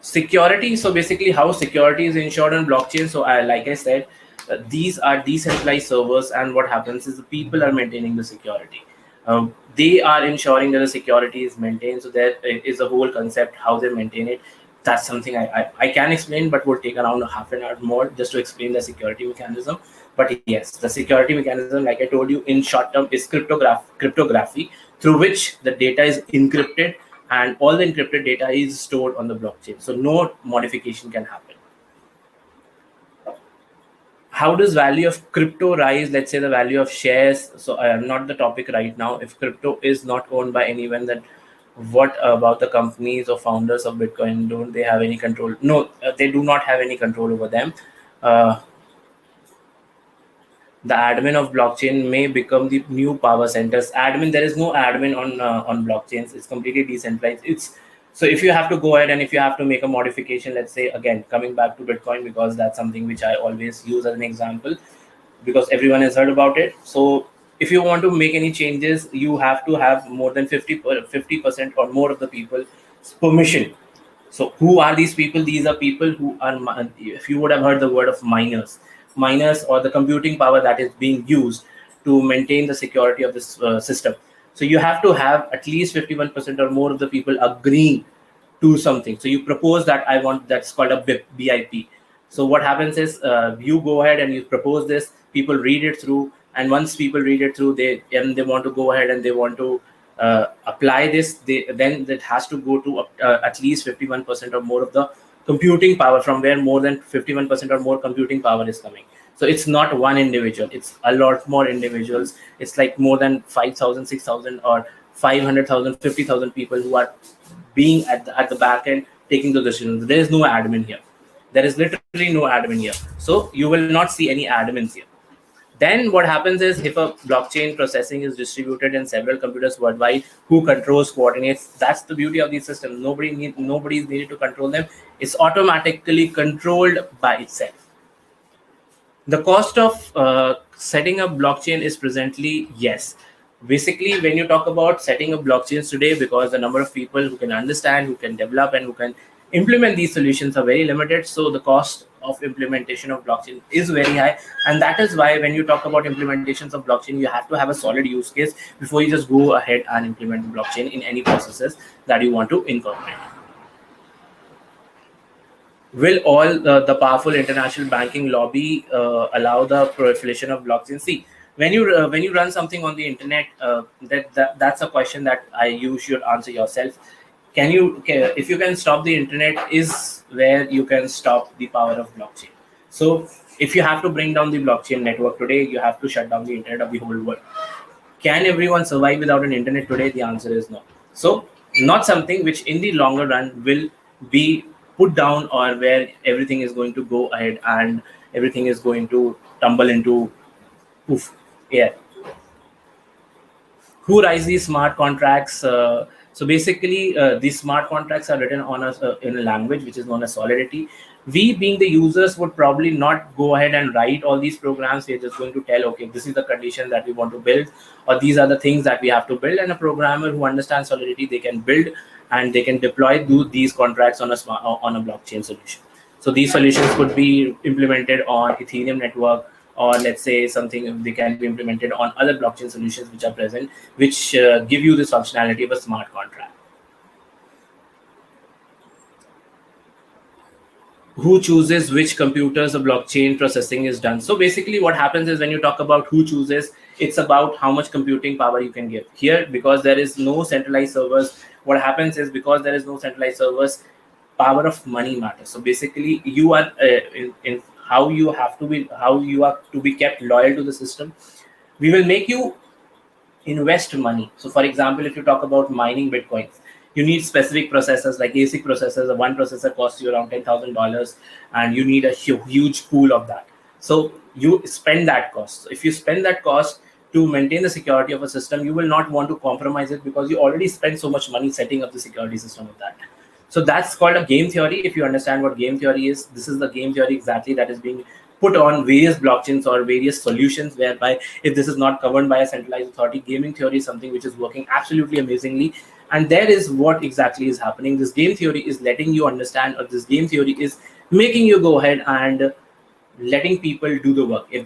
Security. So basically, how security is ensured on blockchain. So like I said, these are decentralized servers, and what happens is the people are maintaining the security. They are ensuring that the security is maintained. So there is a whole concept how they maintain it. That's something I can explain, but would take around half an hour more just to explain the security mechanism. But yes, the security mechanism, like I told you, in short term, is cryptography, through which the data is encrypted, and all the encrypted data is stored on the blockchain. So no modification can happen. How does value of crypto rise? Let's say the value of shares. So I am not the topic right now. If crypto is not owned by anyone, then what about the companies or founders of Bitcoin? Don't they have any control? No, they do not have any control over them. The admin of blockchain may become the new power centers. Admin, there is no admin on blockchains. It's completely decentralized. It's so if you have to go ahead and if you have to make a modification, let's say, again coming back to Bitcoin, because that's something which I always use as an example, because everyone has heard about it. So if you want to make any changes, you have to have more than 50% or more of the people's permission. So who are these people? These are people who are, if you would have heard the word of miners, or the computing power that is being used to maintain the security of this system. So you have to have at least 51% or more of the people agreeing to something. So you propose that I want, that's called a BIP. So what happens is you go ahead and you propose this, people read it through, and once people read it through, they want to go ahead and they want to apply this, then it has to go to at least 51% or more of the computing power, from where more than 51% or more computing power is coming. So it's not one individual, it's a lot more individuals. It's like more than 5,000, 6,000, or 500,000, 50,000 people who are being at the back end taking the decisions. There is no admin here. There is literally no admin here. So you will not see any admins here. Then what happens is, if a blockchain processing is distributed in several computers worldwide, who controls, coordinates? That's the beauty of these systems. Nobody is needed to control them. It's automatically controlled by itself. The cost of setting up blockchain is presently, yes. Basically, when you talk about setting up blockchains today, because the number of people who can understand, who can develop, and who can implement these solutions are very limited, so the cost of implementation of blockchain is very high. And that is why when you talk about implementations of blockchain, you have to have a solid use case before you just go ahead and implement blockchain in any processes that you want to incorporate. Will all the powerful international banking lobby allow the proliferation of blockchain? See, when you run something on the internet, that's a question that you should answer yourself. If you can stop the internet, is where you can stop the power of blockchain. So if you have to bring down the blockchain network today, you have to shut down the internet of the whole world. Can everyone survive without an internet today? The answer is no. So not something which in the longer run will be put down, or where everything is going to go ahead and everything is going to tumble into poof air. Who writes these smart contracts? So basically, these smart contracts are written on in a language which is known as Solidity. We, being the users, would probably not go ahead and write all these programs. We're just going to tell, okay, this is the condition that we want to build, or these are the things that we have to build. And a programmer who understands Solidity, they can build and they can deploy these contracts on a blockchain solution. So these solutions could be implemented on Ethereum network, or let's say something they can be implemented on other blockchain solutions which are present, which give you this functionality of a smart contract. Who chooses which computers the blockchain processing is done? So basically what happens is, when you talk about who chooses, it's about how much computing power you can give. Here, because there is no centralized servers, what happens is, because there is no centralized servers, power of money matters. So basically you are in how you are to be kept loyal to the system. We will make you invest money. So for example, if you talk about mining Bitcoins, you need specific processors like ASIC processors. One processor costs you around $10,000, and you need a huge pool of that. So you spend that cost. So if you spend that cost to maintain the security of a system, you will not want to compromise it, because you already spent so much money setting up the security system of that. So that's called a game theory. If you understand what game theory is, this is the game theory exactly that is being put on various blockchains or various solutions, whereby if this is not governed by a centralized authority, gaming theory is something which is working absolutely amazingly. And there is what exactly is happening. This game theory is letting you understand, or this game theory is making you go ahead and letting people do the work. If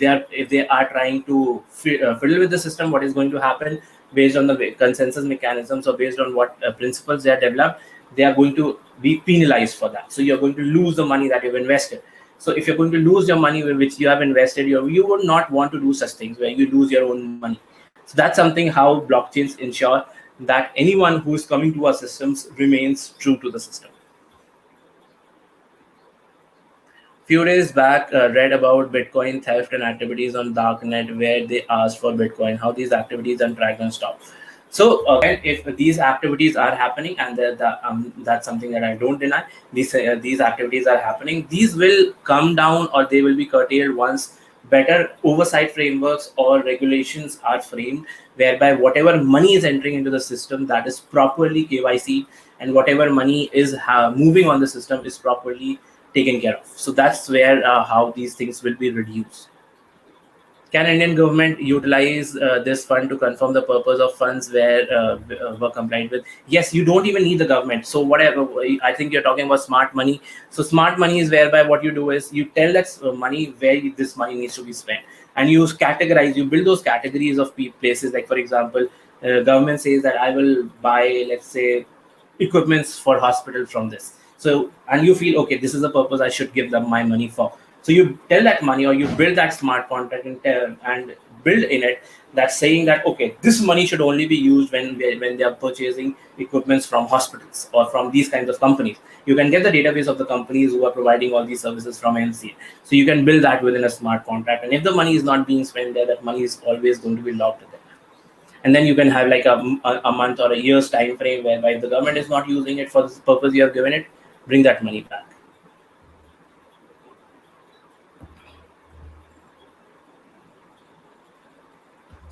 they are trying to fiddle with the system, what is going to happen based on the consensus mechanisms, or based on what principles they are developed, they are going to be penalized for that. So you're going to lose the money that you've invested. So if you're going to lose your money which you have invested, you would not want to do such things where you lose your own money. So that's something how blockchains ensure that anyone who is coming to our systems remains true to the system. Few days back, read about Bitcoin theft and activities on darknet, where they asked for Bitcoin, how these activities are tracked and stopped. So if these activities are happening, and that's something that I don't deny, these activities are happening, these will come down, or they will be curtailed once better oversight frameworks or regulations are framed, whereby whatever money is entering into the system, that is properly KYC, and whatever money is moving on the system is properly taken care of. So that's where how these things will be reduced. Can Indian government utilize this fund to confirm the purpose of funds were complied with? Yes, you don't even need the government. So whatever, I think you're talking about smart money. So smart money is whereby what you do is you tell that money where this money needs to be spent, and you categorize, you build those categories of places. Like for example, government says that I will buy, let's say, equipments for hospital from this. So, and you feel, okay, this is the purpose I should give them my money for. So you tell that money, or you build that smart contract and build in it that's saying that, okay, this money should only be used when they are purchasing equipments from hospitals or from these kinds of companies. You can get the database of the companies who are providing all these services from MCA. So you can build that within a smart contract. And if the money is not being spent there, that money is always going to be locked there. And then you can have like a month or a year's time frame whereby if the government is not using it for the purpose you have given it, bring that money back.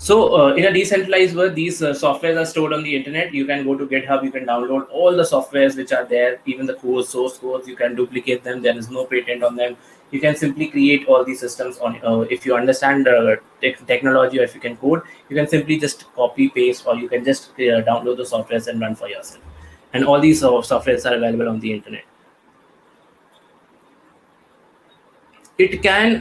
So in a decentralized world, these softwares are stored on the internet. You can go to GitHub, you can download all the softwares which are there, even the codes, source codes, you can duplicate them. There is no patent on them. You can simply create all these systems on, if you understand technology, or if you can code, you can simply just copy, paste, or you can just download the softwares and run for yourself. And all these softwares are available on the internet. It can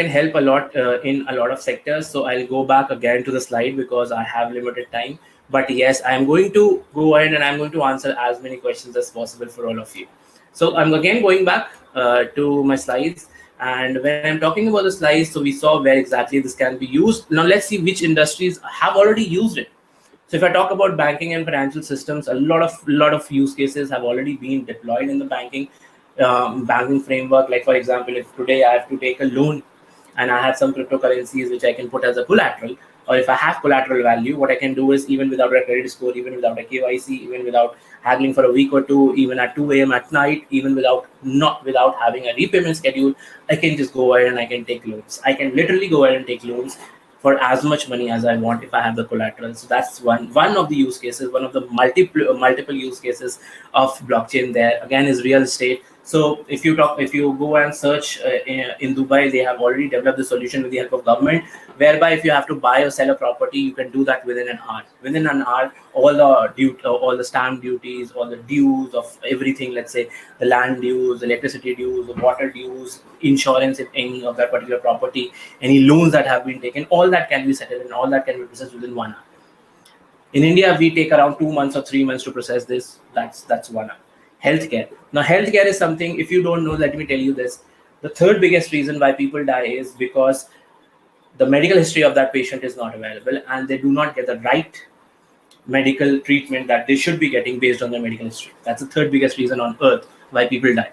help a lot in a lot of sectors. So I'll go back again to the slide because I have limited time. But yes, I'm going to go ahead and I'm going to answer as many questions as possible for all of you. So I'm again going back to my slides. And when I'm talking about the slides, so we saw where exactly this can be used. Now let's see which industries have already used it. So if I talk about banking and financial systems, a lot of use cases have already been deployed in the banking framework. Like for example, if today I have to take a loan and I have some cryptocurrencies which I can put as a collateral, or if I have collateral value, what I can do is, even without a credit score, even without a KYC, even without haggling for a week or two, even at 2 a.m. at night, even without having a repayment schedule, I can just go ahead and I can take loans. I can literally go ahead and take loans for as much money as I want if I have the collateral. So that's one of the use cases, one of the multiple use cases of blockchain. There again is real estate. So if you go and search in Dubai, they have already developed the solution with the help of government, whereby if you have to buy or sell a property, you can do that within an hour. Within an hour, all the stamp duties, all the dues of everything, let's say the land dues, electricity dues, the water dues, insurance if any of that particular property, any loans that have been taken, all that can be settled and all that can be processed within 1 hour. In India, we take around 2 months or 3 months to process this. That's 1 hour. Healthcare. Now, healthcare is something, if you don't know, let me tell you this. The third biggest reason why people die is because the medical history of that patient is not available and they do not get the right medical treatment that they should be getting based on their medical history. That's the third biggest reason on earth why people die.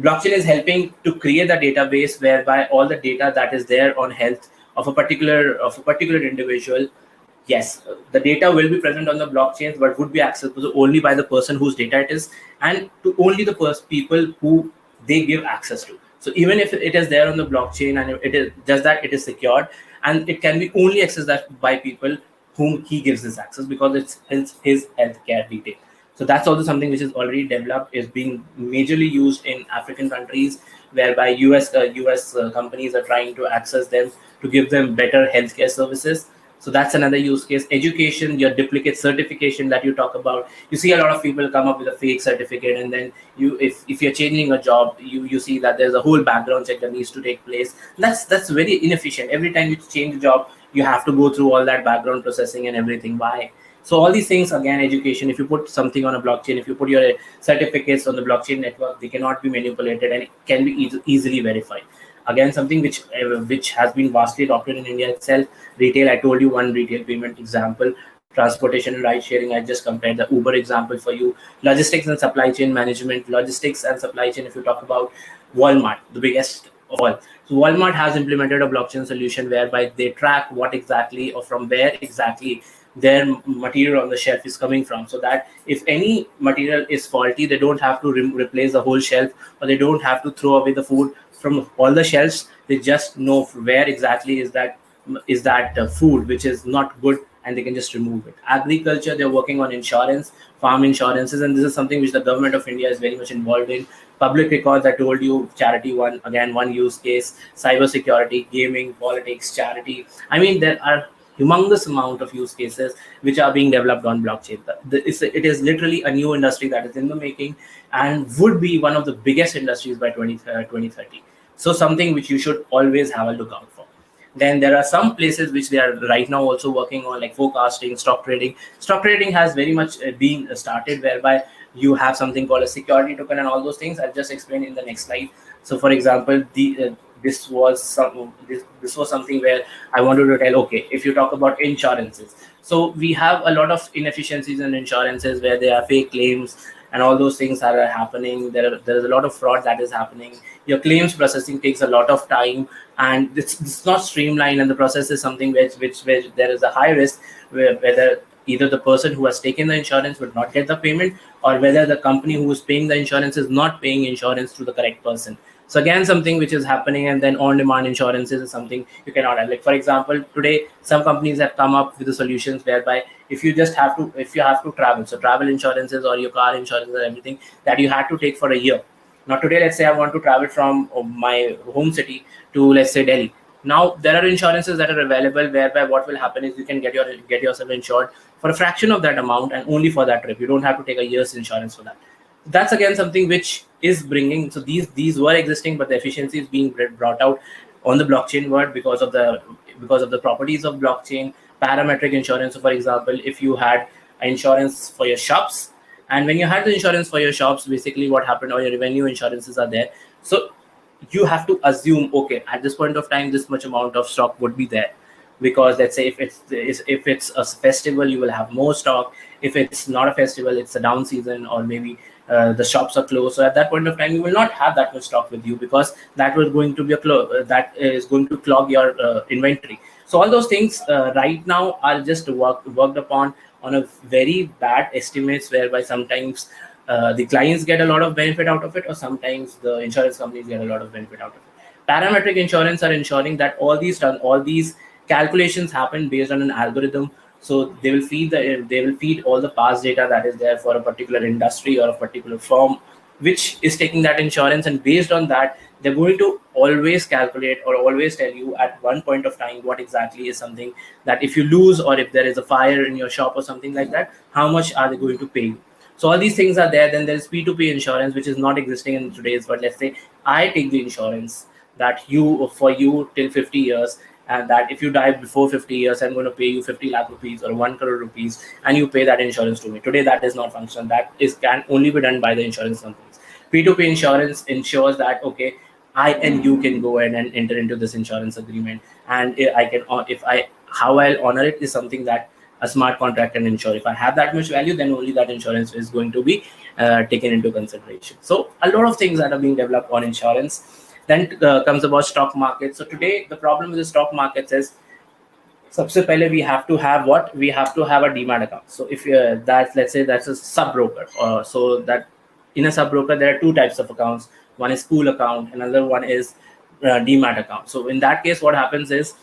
Blockchain is helping to create a database whereby all the data that is there on health of a particular individual, yes, the data will be present on the blockchain, but would be accessible only by the person whose data it is, and to only the people who they give access to. So even if it is there on the blockchain and it is just that it is secured, and it can be only accessed by people whom he gives this access, because it's his healthcare detail. So that's also something which is already developed, is being majorly used in African countries, whereby US companies are trying to access them to give them better healthcare services. So that's another use case. Education, your duplicate certification that you talk about. You see a lot of people come up with a fake certificate, and then if you're changing a job, you see that there's a whole background check that needs to take place. That's very inefficient. Every time you change a job, you have to go through all that background processing and everything. Why? So all these things, again, education, if you put something on a blockchain, if you put your certificates on the blockchain network, they cannot be manipulated and it can be easily verified. Again, something which has been vastly adopted in India itself. Retail, I told you one retail payment example. Transportation and ride sharing, I just compared the Uber example for you. Logistics and supply chain management. Logistics and supply chain, if you talk about Walmart, the biggest of all. So Walmart has implemented a blockchain solution whereby they track what exactly or from where exactly their material on the shelf is coming from, so that if any material is faulty, they don't have to replace the whole shelf, or they don't have to throw away the food from all the shelves. They just know where exactly is that food which is not good, and they can just remove it. Agriculture, they're working on insurance, farm insurances, and this is something which the government of India is very much involved in. Public records, I told you, charity, one use case. Cyber security, gaming, politics, charity. I mean, there are humongous amount of use cases which are being developed on blockchain. It is literally a new industry that is in the making and would be one of the biggest industries by 2030. So something which you should always have a look out for. Then there are some places which they are right now also working on, like forecasting, stock trading. Stock trading has very much been started, whereby you have something called a security token and all those things. I'll just explain in the next slide. So for example, this was something where I wanted to tell, okay, if you talk about insurances, so we have a lot of inefficiencies in insurances where there are fake claims and all those things that are happening. There is a lot of fraud that is happening. Your claims processing takes a lot of time, and it's not streamlined, and the process is something where there is a high risk whether either the person who has taken the insurance will not get the payment, or whether the company who is paying the insurance is not paying insurance to the correct person. So again, something which is happening. And then on-demand insurances is something you cannot have. Like for example, today some companies have come up with the solutions whereby if you have to travel, so travel insurances or your car insurance or everything that you had to take for a year. Now today, let's say I want to travel from my home city to, let's say, Delhi. Now there are insurances that are available whereby what will happen is you can get yourself insured for a fraction of that amount and only for that trip. You don't have to take a year's insurance for that. That's again something which is bringing. So these were existing, but the efficiency is being brought out on the blockchain world because of the properties of blockchain. Parametric insurance. So for example, if you had insurance for your shops, and when you had the insurance for your shops, basically what happened, or your revenue insurances are there. So you have to assume, okay, at this point of time, this much amount of stock would be there, because let's say if it's a festival, you will have more stock. If it's not a festival, it's a down season, or maybe the shops are closed. So at that point of time, you will not have that much stock with you, because that was going to be that is going to clog your inventory. So all those things right now are just worked upon on a very bad estimates, whereby sometimes the clients get a lot of benefit out of it, or sometimes the insurance companies get a lot of benefit out of it. Parametric insurance are ensuring that all these calculations happen based on an algorithm. So they will feed all the past data that is there for a particular industry or a particular firm which is taking that insurance, and based on that, they're going to always calculate or always tell you at one point of time what exactly is something that if you lose, or if there is a fire in your shop or something like that, how much are they going to pay you. So all these things are there. Then there's P2P insurance, which is not existing in today's, but let's say I take the insurance that for you till 50 years, and that if you die before 50 years, I'm going to pay you 50 lakh rupees or 1 crore rupees, and you pay that insurance to me. Today, that is not functional. That can only be done by the insurance companies. P2P insurance ensures that, okay, I and you can go ahead and enter into this insurance agreement, and how I'll honor it is something that a smart contract can ensure. If I have that much value, then only that insurance is going to be taken into consideration. So a lot of things that are being developed on insurance. Then comes about stock market. So today, the problem with the stock markets is, सबसे पहले we have to have what? We have to have a demat account. So if let's say that's a sub broker, so that in a sub broker there are two types of accounts. One is pool account, another one is demat account. So in that case, what happens is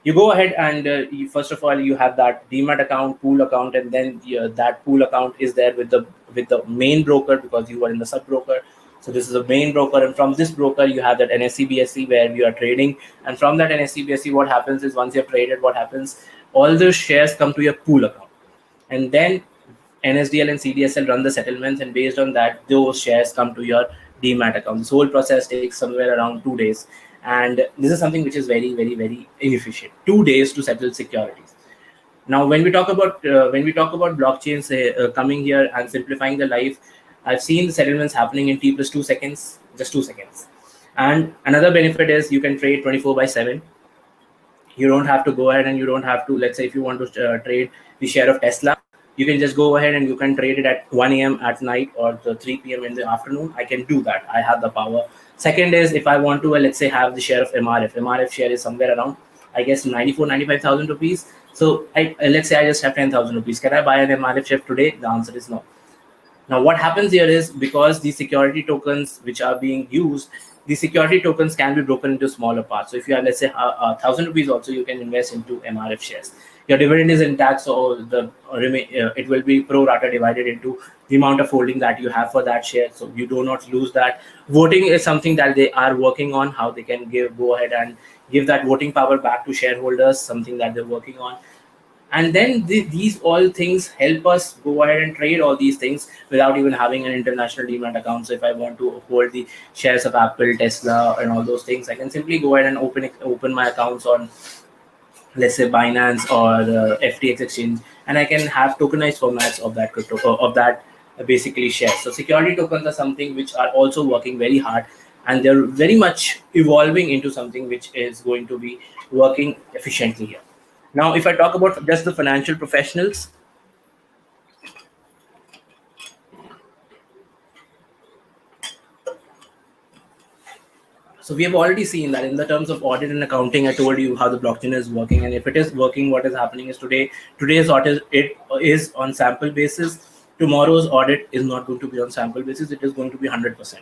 you go ahead and first of all you have that demat account, pool account, and then that pool account is there with the main broker, because you are in the sub broker. So this is a main broker, and from this broker you have that NSE BSE where you are trading, and from that NSE BSE what happens is, once you've traded, what happens, all those shares come to your pool account, and then NSDL and CDSL run the settlements, and based on that, those shares come to your demat account. This whole process takes somewhere around 2 days, and this is something which is very, very, very inefficient. 2 days to settle securities. Now, when we talk about blockchains coming here and simplifying the life, I've seen the settlements happening in T plus 2 seconds, just 2 seconds. And another benefit is you can trade 24/7. You don't have to go ahead and you don't have to, let's say, if you want to trade the share of Tesla, you can just go ahead and you can trade it at 1 a.m. at night or 3 p.m. in the afternoon. I can do that. I have the power. Second is, if I want to, let's say, have the share of MRF. MRF share is somewhere around, I guess, 95,000 rupees. So let's say I just have 10,000 rupees. Can I buy an MRF share today? The answer is no. Now, what happens here is, because the security tokens which are being used, the security tokens can be broken into smaller parts. So if you have, let's say, 1,000 rupees also, you can invest into MRF shares. Your dividend is intact, so it will be pro rata divided into the amount of holding that you have for that share. So you do not lose that. Voting is something that they are working on, how they can go ahead and give that voting power back to shareholders, something that they're working on. And then these all things help us go ahead and trade all these things without even having an international demat account. So if I want to hold the shares of Apple, Tesla, and all those things, I can simply go ahead and open my accounts on, let's say, Binance or FTX exchange, and I can have tokenized formats of that crypto, basically shares. So security tokens are something which are also working very hard. and they're very much evolving into something which is going to be working efficiently here. Now, if I talk about just the financial professionals, so we have already seen that in the terms of audit and accounting, I told you how the blockchain is working, and if it is working, what is happening is today's audit it is on sample basis. Tomorrow's audit is not going to be on sample basis; it is going to be 100%.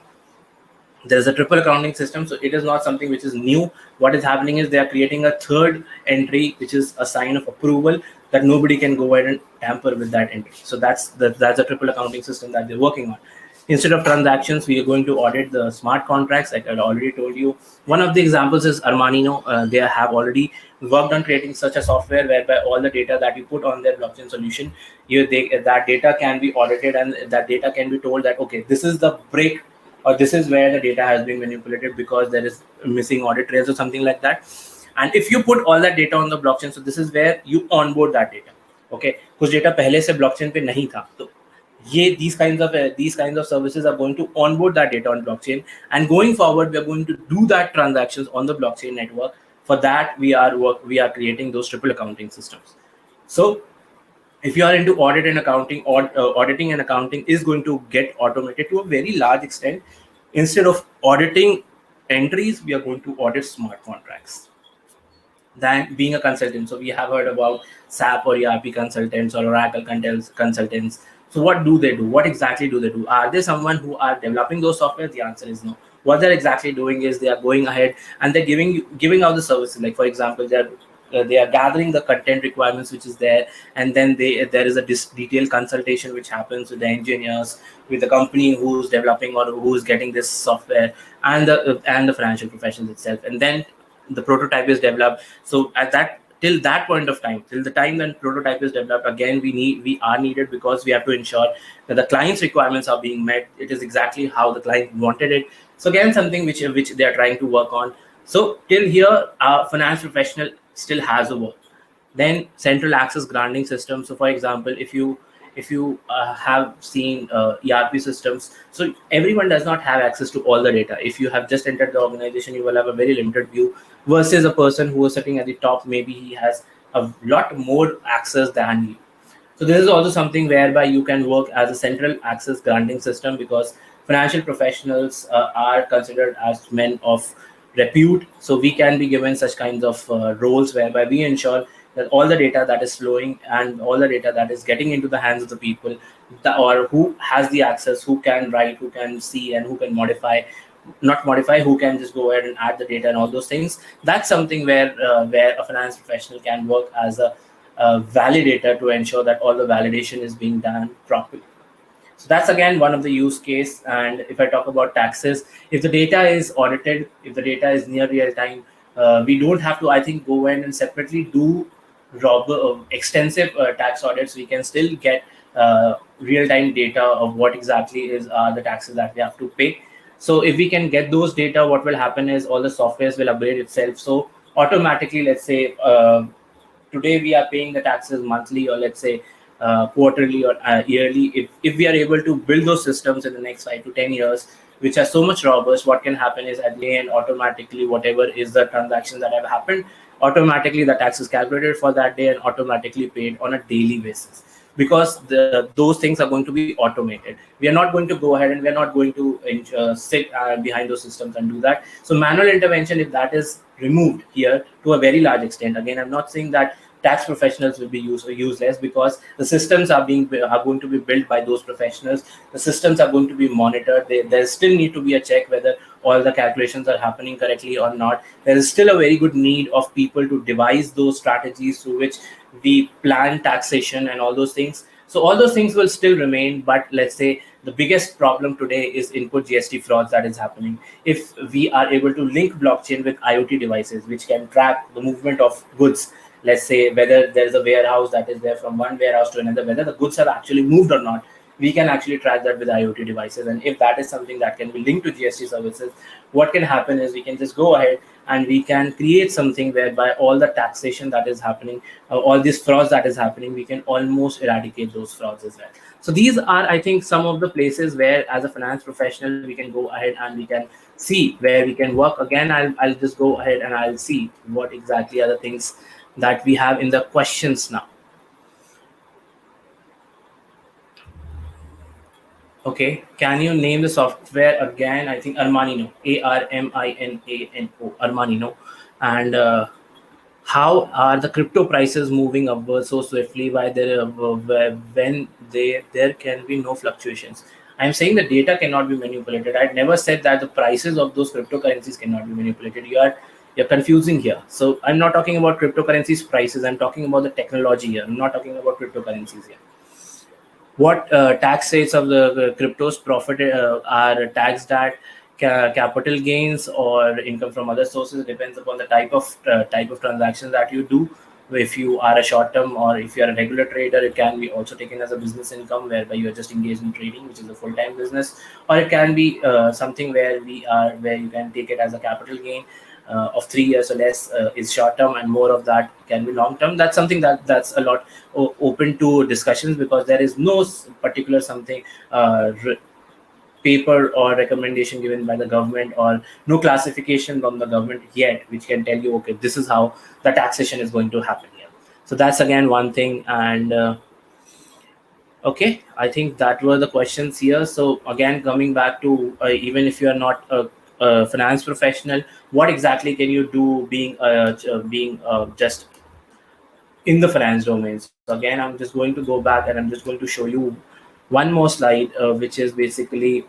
There is a triple accounting system, so it is not something which is new. What is happening is they are creating a third entry, which is a sign of approval that nobody can go ahead and tamper with that entry. So that's a triple accounting system that they're working on. Instead of transactions, we are going to audit the smart contracts, like I already told you. One of the examples is Armanino. They have already worked on creating such a software whereby all the data that you put on their blockchain solution, that data can be audited, and that data can be told that, okay, this is the break, or this is where the data has been manipulated because there is missing audit trails or something like that. And if you put all that data on the blockchain, so this is where you onboard that data. Okay, कुछ data पहले से blockchain पे नहीं था, तो these kinds of services are going to onboard that data on blockchain, and going forward we are going to do that transactions on the blockchain network. For that we are creating those triple accounting systems. So if you are into audit and accounting, auditing and accounting is going to get automated to a very large extent. Instead of auditing entries, we are going to audit smart contracts. Than being a consultant. So we have heard about SAP or ERP consultants or Oracle consultants. So what do they do? What exactly do they do? Are they someone who are developing those software? The answer is no. What they're exactly doing is they are going ahead and they're giving out the services. Like for example, they are gathering the content requirements which is there, and then there is a detailed consultation which happens with the engineers, with the company who's developing or who's getting this software, and the financial professionals itself, and then the prototype is developed. So at that till that point of time, till the time when prototype is developed, again we are needed, because we have to ensure that the client's requirements are being met. It is exactly how the client wanted it. So again, something which they are trying to work on. So till here, our finance professional still has a work. Then central access granting system. So for example, if you have seen ERP systems, so everyone does not have access to all the data. If you have just entered the organization, you will have a very limited view, versus a person who is sitting at the top, maybe he has a lot more access than you. So this is also something whereby you can work as a central access granting system, because financial professionals are considered as men of repute. So we can be given such kinds of roles whereby we ensure that all the data that is flowing and all the data that is getting into the hands of the people, or who has the access, who can write, who can see, and who can who can just go ahead and add the data and all those things. That's something where a finance professional can work as a validator to ensure that all the validation is being done properly. So that's again one of the use case. And if I talk about taxes, if the data is audited, if the data is near real time, we don't have to, I think, go in and separately do extensive tax audits. We can still get real time data of what exactly is the taxes that we have to pay. So if we can get those data, what will happen is all the softwares will upgrade itself. So automatically, let's say today we are paying the taxes monthly, or let's say quarterly or yearly. If we are able to build those systems in the next 5 to 10 years, which are so much robust, what can happen is at the end, automatically, whatever is the transactions that have happened, automatically the tax is calculated for that day and automatically paid on a daily basis, because those things are going to be automated. We are not going to go ahead and we are not going to sit behind those systems and do that. So manual intervention, if that is removed here to a very large extent, again, I'm not saying that tax professionals will be useless, because the systems are going to be built by those professionals. The systems are going to be monitored. There still need to be a check whether all the calculations are happening correctly or not. There is still a very good need of people to devise those strategies through which we plan taxation and all those things. So all those things will still remain, but let's say the biggest problem today is input GST frauds that is happening. If we are able to link blockchain with IoT devices, which can track the movement of goods, let's say whether there is a warehouse that is there from one warehouse to another, whether the goods have actually moved or not, we can actually track that with IoT devices. And if that is something that can be linked to GST services, what can happen is we can just go ahead and we can create something whereby all the taxation that is happening, all these frauds that is happening, we can almost eradicate those frauds as well. So these are, I think, some of the places where as a finance professional, we can go ahead and we can see where we can work. Again, I'll just go ahead and I'll see what exactly are the things that we have in the questions now. Okay, can you name the software again? I think Armanino, Arminano, Armanino. And how are the crypto prices moving upwards so swiftly? Why when there can be no fluctuations? I'm saying the data cannot be manipulated. I never said that the prices of those cryptocurrencies cannot be manipulated. You're confusing here. So I'm not talking about cryptocurrencies prices. I'm talking about the technology here. I'm not talking about cryptocurrencies here. What tax rates of the cryptos profit are taxed at? Capital gains or income from other sources depends upon the type of transactions that you do. If you are a short term or if you are a regular trader, it can be also taken as a business income whereby you are just engaged in trading, which is a full-time business, or it can be something where you can take it as a capital gain of 3 years or less is short term, and more of that can be long term. That's something that's a lot open to discussions, because there is no particular something paper or recommendation given by the government, or no classification from the government yet which can tell you, okay, this is how the taxation is going to happen here. So that's again one thing. And okay, I think that were the questions here. So again, coming back to even if you are not a finance professional, what exactly can you do being just in the finance domain? So again, I'm just going to go back and I'm just going to show you one more slide, which is basically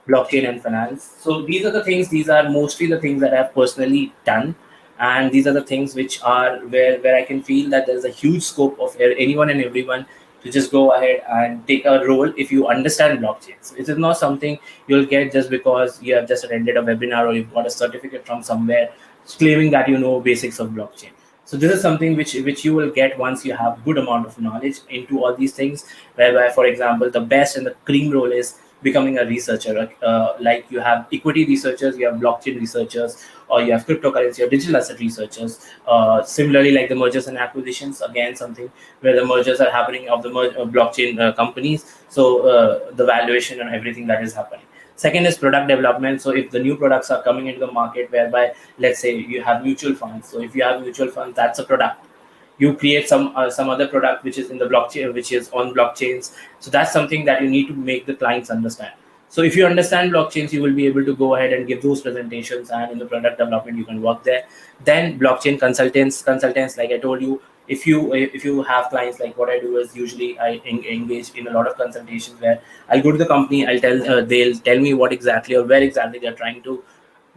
blockchain and finance. So these are the things, these are mostly the things that I've personally done. And these are the things which are where I can feel that there's a huge scope of anyone and everyone to just go ahead and take a role if you understand blockchains. It is not something you'll get just because you have just attended a webinar or you've got a certificate from somewhere claiming that you know basics of blockchain. So this is something which you will get once you have good amount of knowledge into all these things, whereby, for example, the best and the cream role is becoming a researcher. Like you have equity researchers, you have blockchain researchers, or you have cryptocurrency or digital asset researchers. Similarly, like the mergers and acquisitions, again, something where the mergers are happening of the blockchain companies. So the valuation and everything that is happening. Second is product development. So if the new products are coming into the market, whereby, let's say, you have mutual funds. So if you have mutual funds, that's a product. You create some other product which is in the blockchain, which is on blockchains. So that's something that you need to make the clients understand. So if you understand blockchains, you will be able to go ahead and give those presentations, and in the product development you can work there. Then blockchain consultants, like I told you, if you have clients, like what I do is usually I engage in a lot of consultations where I'll go to the company, they'll tell me what exactly or where exactly they're trying to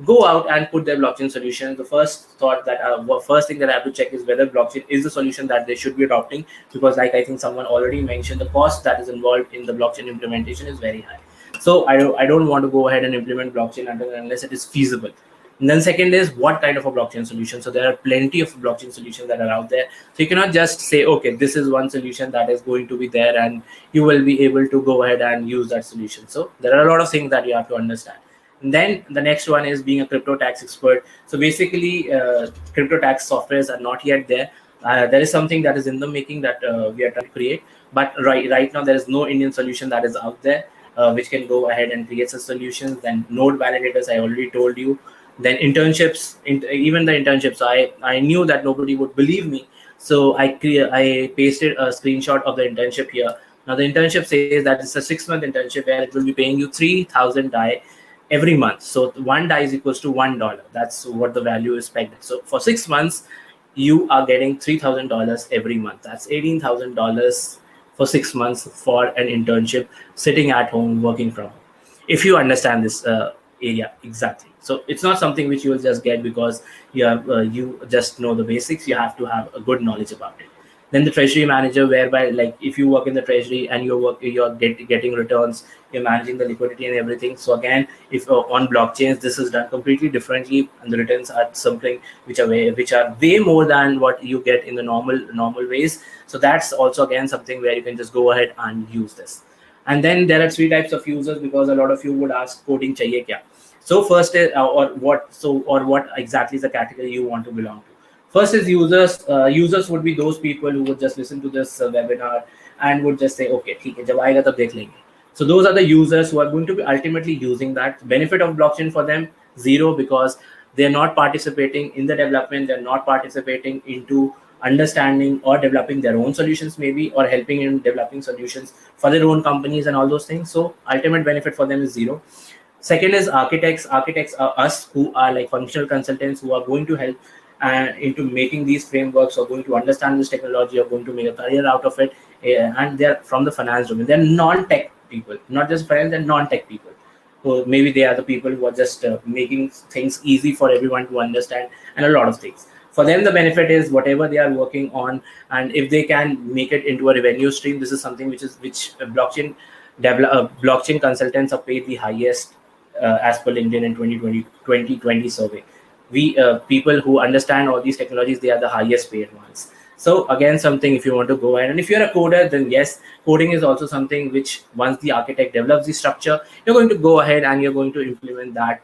go out and put their blockchain solution. The first thing that I have to check is whether blockchain is the solution that they should be adopting, because like I think someone already mentioned, the cost that is involved in the blockchain implementation is very high. So I don't want to go ahead and implement blockchain unless it is feasible. And then second is what kind of a blockchain solution. So there are plenty of blockchain solutions that are out there. So you cannot just say, okay, this is one solution that is going to be there and you will be able to go ahead and use that solution. So there are a lot of things that you have to understand. And then the next one is being a crypto tax expert. So basically, crypto tax softwares are not yet there. There is something that is in the making that we are trying to create. But right now, there is no Indian solution that is out there which can go ahead and create such solutions. Then node validators, I already told you. Then internships, even the internships. So I knew that nobody would believe me. So I pasted a screenshot of the internship here. Now the internship says that it's a 6-month internship where it will be paying you 3,000 DAI every month. So one DAI is equals to $1. That's what the value is pegged. So for 6 months, you are getting $3,000 every month. That's $18,000 for 6 months for an internship, sitting at home, working from home. If you understand this area exactly. So it's not something which you will just get because you just know the basics. You have to have a good knowledge about it. Then the treasury manager, whereby like if you work in the treasury and you're getting returns, you're managing the liquidity and everything. So again, if on blockchains, this is done completely differently, and the returns are something which are way more than what you get in the normal ways. So that's also again something where you can just go ahead and use this. And then there are 3 types of users, because a lot of you would ask coding chahiye kya. So first is what exactly is the category you want to belong to. First is users. Users would be those people who would just listen to this webinar and would just say, okay, theek hai, jab aayega tab dekh lenge. So those are the users who are going to be ultimately using that. Benefit of blockchain for them, zero, because they're not participating in the development, they're not participating into understanding or developing their own solutions, maybe, or helping in developing solutions for their own companies and all those things. So ultimate benefit for them is zero. Second is architects. Architects are us, who are like functional consultants, who are going to help into making these frameworks, or going to understand this technology, or going to make a career out of it. And they're from the finance domain. They're non-tech people, not just finance, they're non-tech people. So maybe they are the people who are just making things easy for everyone to understand, and a lot of things. For them, the benefit is whatever they are working on, and if they can make it into a revenue stream, this is something which blockchain consultants are paid the highest, as per LinkedIn in 2020 survey. We people who understand all these technologies, they are the highest paid ones. So again, something, if you want to go ahead, and if you're a coder, then yes, coding is also something which, once the architect develops the structure, you're going to go ahead and you're going to implement that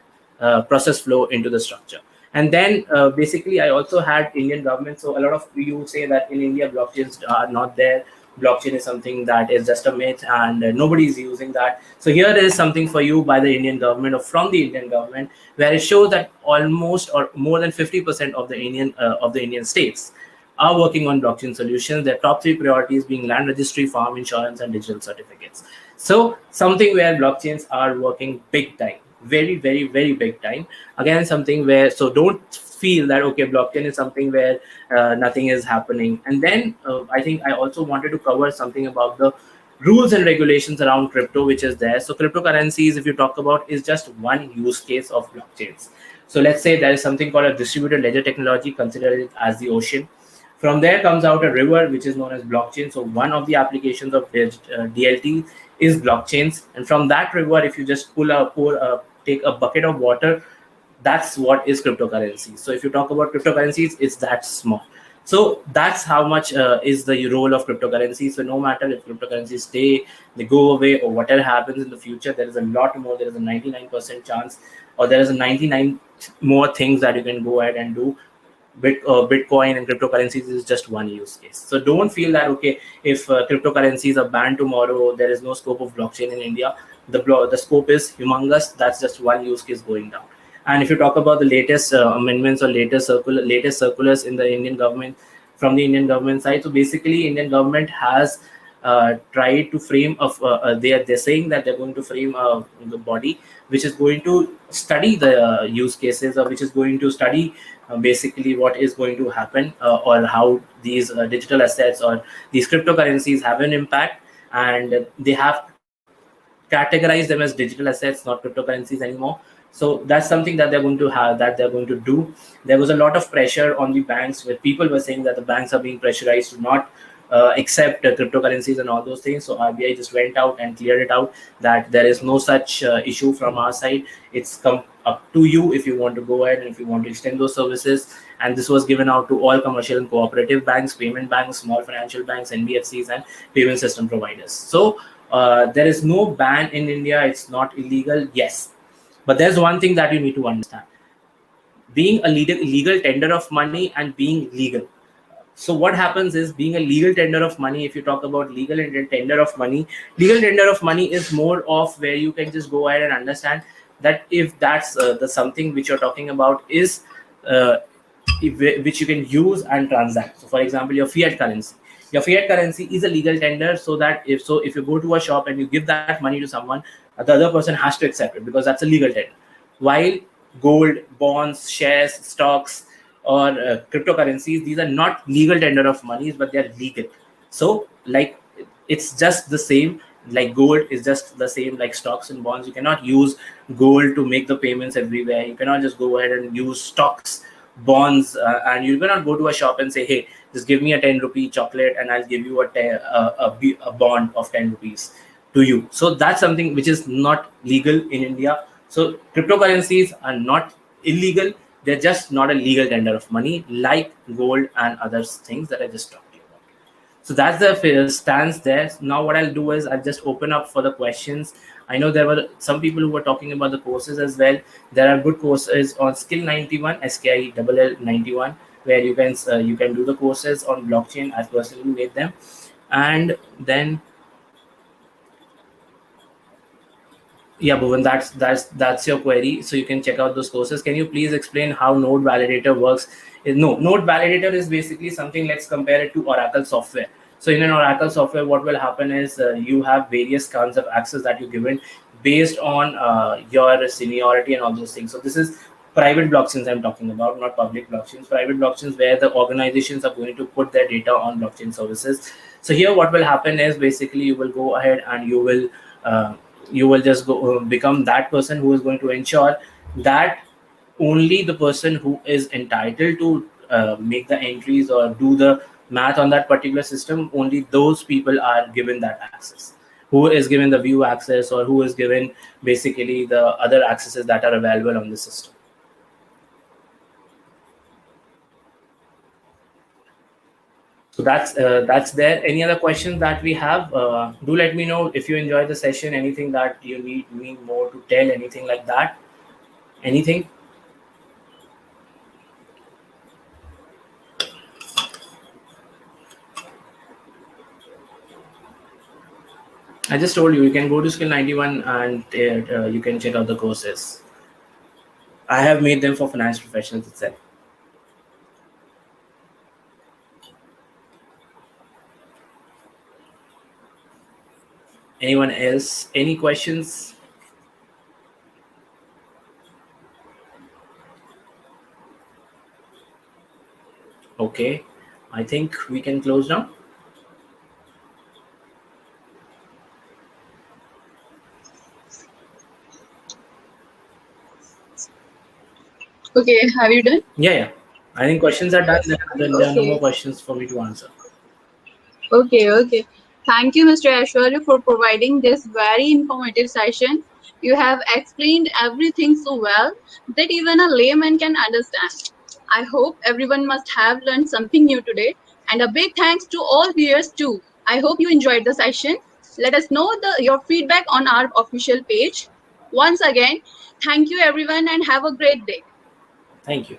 process flow into the structure. And then basically, I also had Indian government. So a lot of you say that in India, blockchains are not there. Blockchain is something that is just a myth, and nobody is using that. So here is something for you by the Indian government, or from the Indian government, where it shows that almost, or more than 50% of the Indian states are working on blockchain solutions. Their top three priorities being land registry, farm insurance, and digital certificates. So something where blockchains are working big time, very, very, very big time. Again, something where, so don't feel that, okay, blockchain is something where nothing is happening. And then I think I also wanted to cover something about the rules and regulations around crypto, which is there. So cryptocurrencies, if you talk about, is just one use case of blockchains. So let's say there is something called a distributed ledger technology, consider it as the ocean. From there comes out a river, which is known as blockchain. So one of the applications of DLT is blockchains. And from that river, if you just take a bucket of water, that's what is cryptocurrency. So if you talk about cryptocurrencies, it's that small. So that's how much is the role of cryptocurrency. So no matter if cryptocurrencies stay, they go away, or whatever happens in the future, there is a lot more. There is a 99% chance, or there is a 99 more things that you can go ahead and do. Bitcoin and cryptocurrencies is just one use case. So don't feel that, okay, if cryptocurrencies are banned tomorrow, there is no scope of blockchain in India. The scope is humongous. That's just one use case going down. And if you talk about the latest amendments, or latest circulars in the Indian government, from the Indian government side, so basically Indian government has tried to frame they're saying that they're going to frame the body which is going to study the use cases, or which is going to study basically what is going to happen, or how these digital assets or these cryptocurrencies have an impact, and they have categorized them as digital assets, not cryptocurrencies anymore. So that's something that they're going to have, that they're going to do. There was a lot of pressure on the banks, where people were saying that the banks are being pressurized to not accept cryptocurrencies and all those things. So RBI just went out and cleared it out that there is no such issue from our side. It's come up to you if you want to go ahead and if you want to extend those services. And this was given out to all commercial and cooperative banks, payment banks, small financial banks, NBFCs, and payment system providers. So there is no ban in India. It's not illegal, yes. But there's one thing that you need to understand. Being a legal tender of money and being legal. So what happens is, being a legal tender of money, if you talk about legal and tender of money is more of where you can just go ahead and understand that if that's the something which you're talking about is which you can use and transact. So for example, your fiat currency is a legal tender, so that if you go to a shop and you give that money to someone, the other person has to accept it, because that's a legal tender. While gold, bonds, shares, stocks, or cryptocurrencies, these are not legal tender of monies, but they're legal. So like, it's just the same. Like gold is just the same like stocks and bonds. You cannot use gold to make the payments everywhere. You cannot just go ahead and use stocks, bonds, and you cannot go to a shop and say, hey, just give me a 10 rupee chocolate and I'll give you a bond of 10 rupees to you. So that's something which is not legal in India. So cryptocurrencies are not illegal. They're just not a legal tender of money like gold and other things that I just talked to you about. So that's the stance there. Now what I'll do is I'll just open up for the questions. I know there were some people who were talking about the courses as well. There are good courses on Skill 91, SKILL 91, where you can do the courses on blockchain. I've personally made them. And then Yeah, Bhuvan, that's your query. So you can check out those courses. Can you please explain how Node Validator works? No, Node Validator is basically something. Let's compare it to Oracle software. So in an Oracle software, what will happen is you have various kinds of access that you're given based on your seniority and all those things. So this is private blockchains I'm talking about, not public blockchains. Private blockchains where the organizations are going to put their data on blockchain services. So here, what will happen is basically you will go ahead and uh, you will just go become that person who is going to ensure that only the person who is entitled to make the entries or do the math on that particular system, only those people are given that access. Who is given the view access, or who is given basically the other accesses that are available on the system. So that's there. Any other questions that we have? Do let me know if you enjoy the session. Anything that you need me more to tell, anything like that. Anything? I just told you, you can go to Skill 91 and you can check out the courses. I have made them for finance professionals itself. Anyone else? Any questions? Okay, I think we can close now. Okay, have you done? Yeah. I think questions are done. Then there are no more Okay. questions for me to answer. Okay. Thank you, Mr. Aishwary, for providing this very informative session. You have explained everything so well that even a layman can understand. I hope everyone must have learned something new today. And a big thanks to all viewers too. I hope you enjoyed the session. Let us know your feedback on our official page. Once again, thank you everyone and have a great day. Thank you.